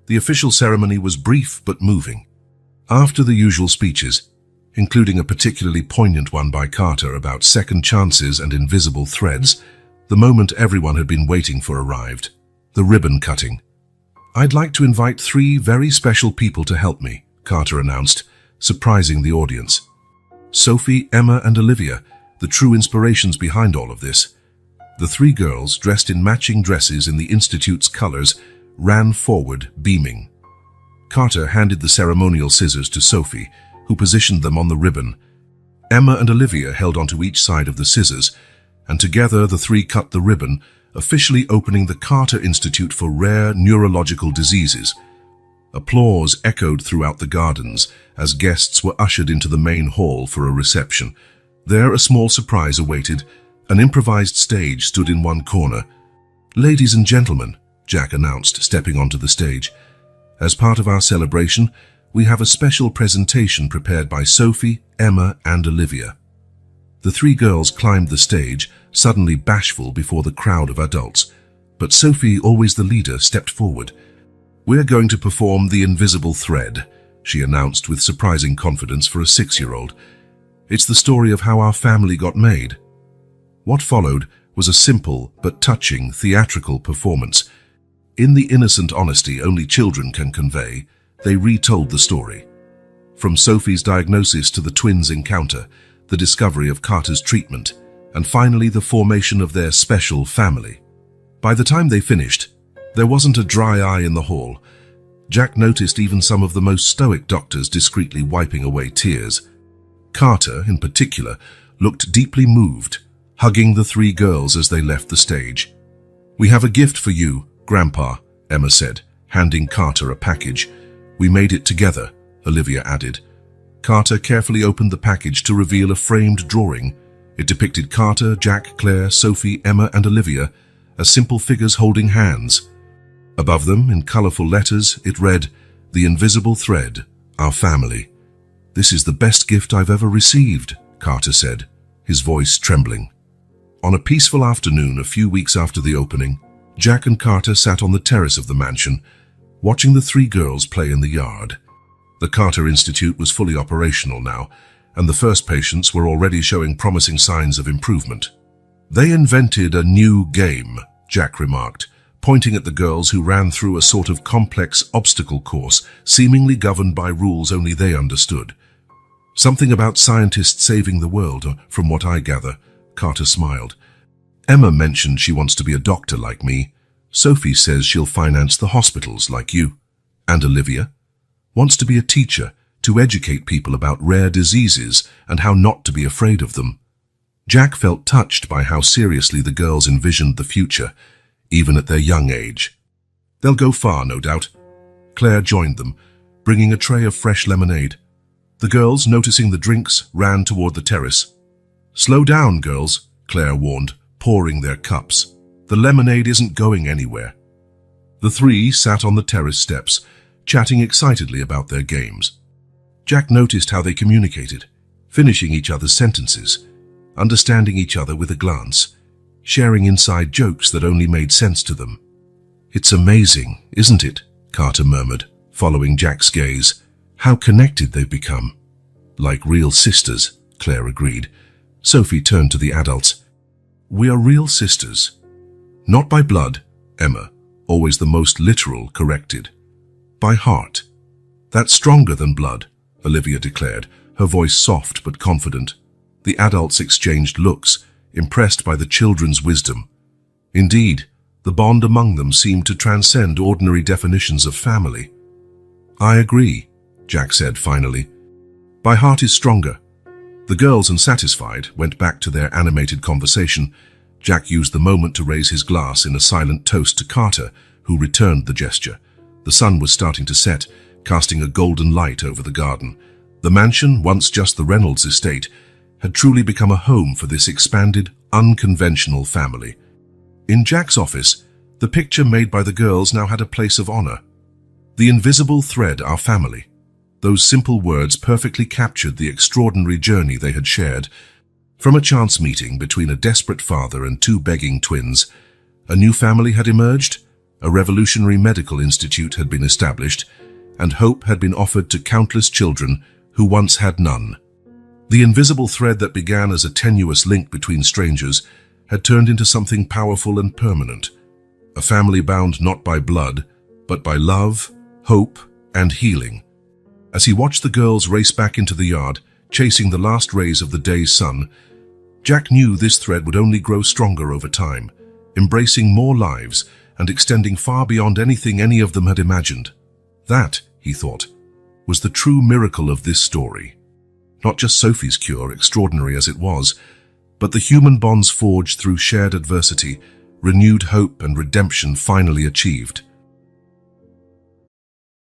The official ceremony was brief but moving. After the usual speeches, including a particularly poignant one by Carter about second chances and invisible threads, the moment everyone had been waiting for arrived: the ribbon cutting. "I'd like to invite 3 very special people to help me," Carter announced, surprising the audience. Sophie, Emma, and Olivia, the true inspirations behind all of this. The 3 girls, dressed in matching dresses in the Institute's colors, ran forward, beaming. Carter handed the ceremonial scissors to Sophie, who positioned them on the ribbon. Emma and Olivia held onto each side of the scissors, and together the three cut the ribbon, officially opening the Carter Institute for Rare Neurological Diseases. Applause echoed throughout the gardens as guests were ushered into the main hall for a reception. There a small surprise awaited. An improvised stage stood in one corner. "Ladies and gentlemen," Jack announced, stepping onto the stage. "As part of our celebration, we have a special presentation prepared by Sophie, Emma, and Olivia." The three girls climbed the stage, suddenly bashful before the crowd of adults. But Sophie, always the leader, stepped forward. "We're going to perform The Invisible Thread," she announced with surprising confidence for a 6-year-old. "It's the story of how our family got made." What followed was a simple but touching theatrical performance. In the innocent honesty only children can convey, they retold the story. From Sophie's diagnosis to the twins' encounter, the discovery of Carter's treatment, and finally the formation of their special family. By the time they finished, there wasn't a dry eye in the hall. Jack noticed even some of the most stoic doctors discreetly wiping away tears. Carter, in particular, looked deeply moved, hugging the three girls as they left the stage. "We have a gift for you, Grandpa," Emma said, handing Carter a package. "We made it together," Olivia added. Carter carefully opened the package to reveal a framed drawing. It depicted Carter, Jack, Claire, Sophie, Emma, and Olivia as simple figures holding hands. Above them, in colorful letters, it read, "The Invisible Thread, Our Family." "This is the best gift I've ever received," Carter said, his voice trembling. On a peaceful afternoon a few weeks after the opening, Jack and Carter sat on the terrace of the mansion, watching the three girls play in the yard. The Carter Institute was fully operational now, and the first patients were already showing promising signs of improvement. "They invented a new game," Jack remarked, pointing at the girls who ran through a sort of complex obstacle course, seemingly governed by rules only they understood. "Something about scientists saving the world, from what I gather," Carter smiled. "Emma mentioned she wants to be a doctor like me. Sophie says she'll finance the hospitals like you. And Olivia wants to be a teacher, to educate people about rare diseases and how not to be afraid of them." Jack felt touched by how seriously the girls envisioned the future, even at their young age. "They'll go far, no doubt." Claire joined them, bringing a tray of fresh lemonade. The girls, noticing the drinks, ran toward the terrace. "Slow down, girls," Claire warned, pouring their cups. "The lemonade isn't going anywhere." The three sat on the terrace steps, chatting excitedly about their games. Jack noticed how they communicated, finishing each other's sentences, understanding each other with a glance, sharing inside jokes that only made sense to them. "It's amazing, isn't it?" Carter murmured, following Jack's gaze. "How connected they've become." "Like real sisters," Claire agreed. Sophie turned to the adults. "We are real sisters. Not by blood," Emma, always the most literal, corrected. "By heart." "That's stronger than blood," Olivia declared, her voice soft but confident. The adults exchanged looks, impressed by the children's wisdom. Indeed, the bond among them seemed to transcend ordinary definitions of family. "I agree," Jack said finally. "By heart is stronger." The girls, unsatisfied, went back to their animated conversation. Jack used the moment to raise his glass in a silent toast to Carter, who returned the gesture. The sun was starting to set, casting a golden light over the garden. The mansion, once just the Reynolds estate, had truly become a home for this expanded, unconventional family. In Jack's office, the picture made by the girls now had a place of honor. "The invisible thread, our family." Those simple words perfectly captured the extraordinary journey they had shared. From a chance meeting between a desperate father and two begging twins, a new family had emerged, a revolutionary medical institute had been established, and hope had been offered to countless children who once had none. The invisible thread that began as a tenuous link between strangers had turned into something powerful and permanent. A family bound not by blood, but by love, hope, and healing. As he watched the girls race back into the yard, chasing the last rays of the day's sun, Jack knew this thread would only grow stronger over time, embracing more lives and extending far beyond anything any of them had imagined. That, he thought, was the true miracle of this story. Not just Sophie's cure, extraordinary as it was, but the human bonds forged through shared adversity, renewed hope and redemption finally achieved.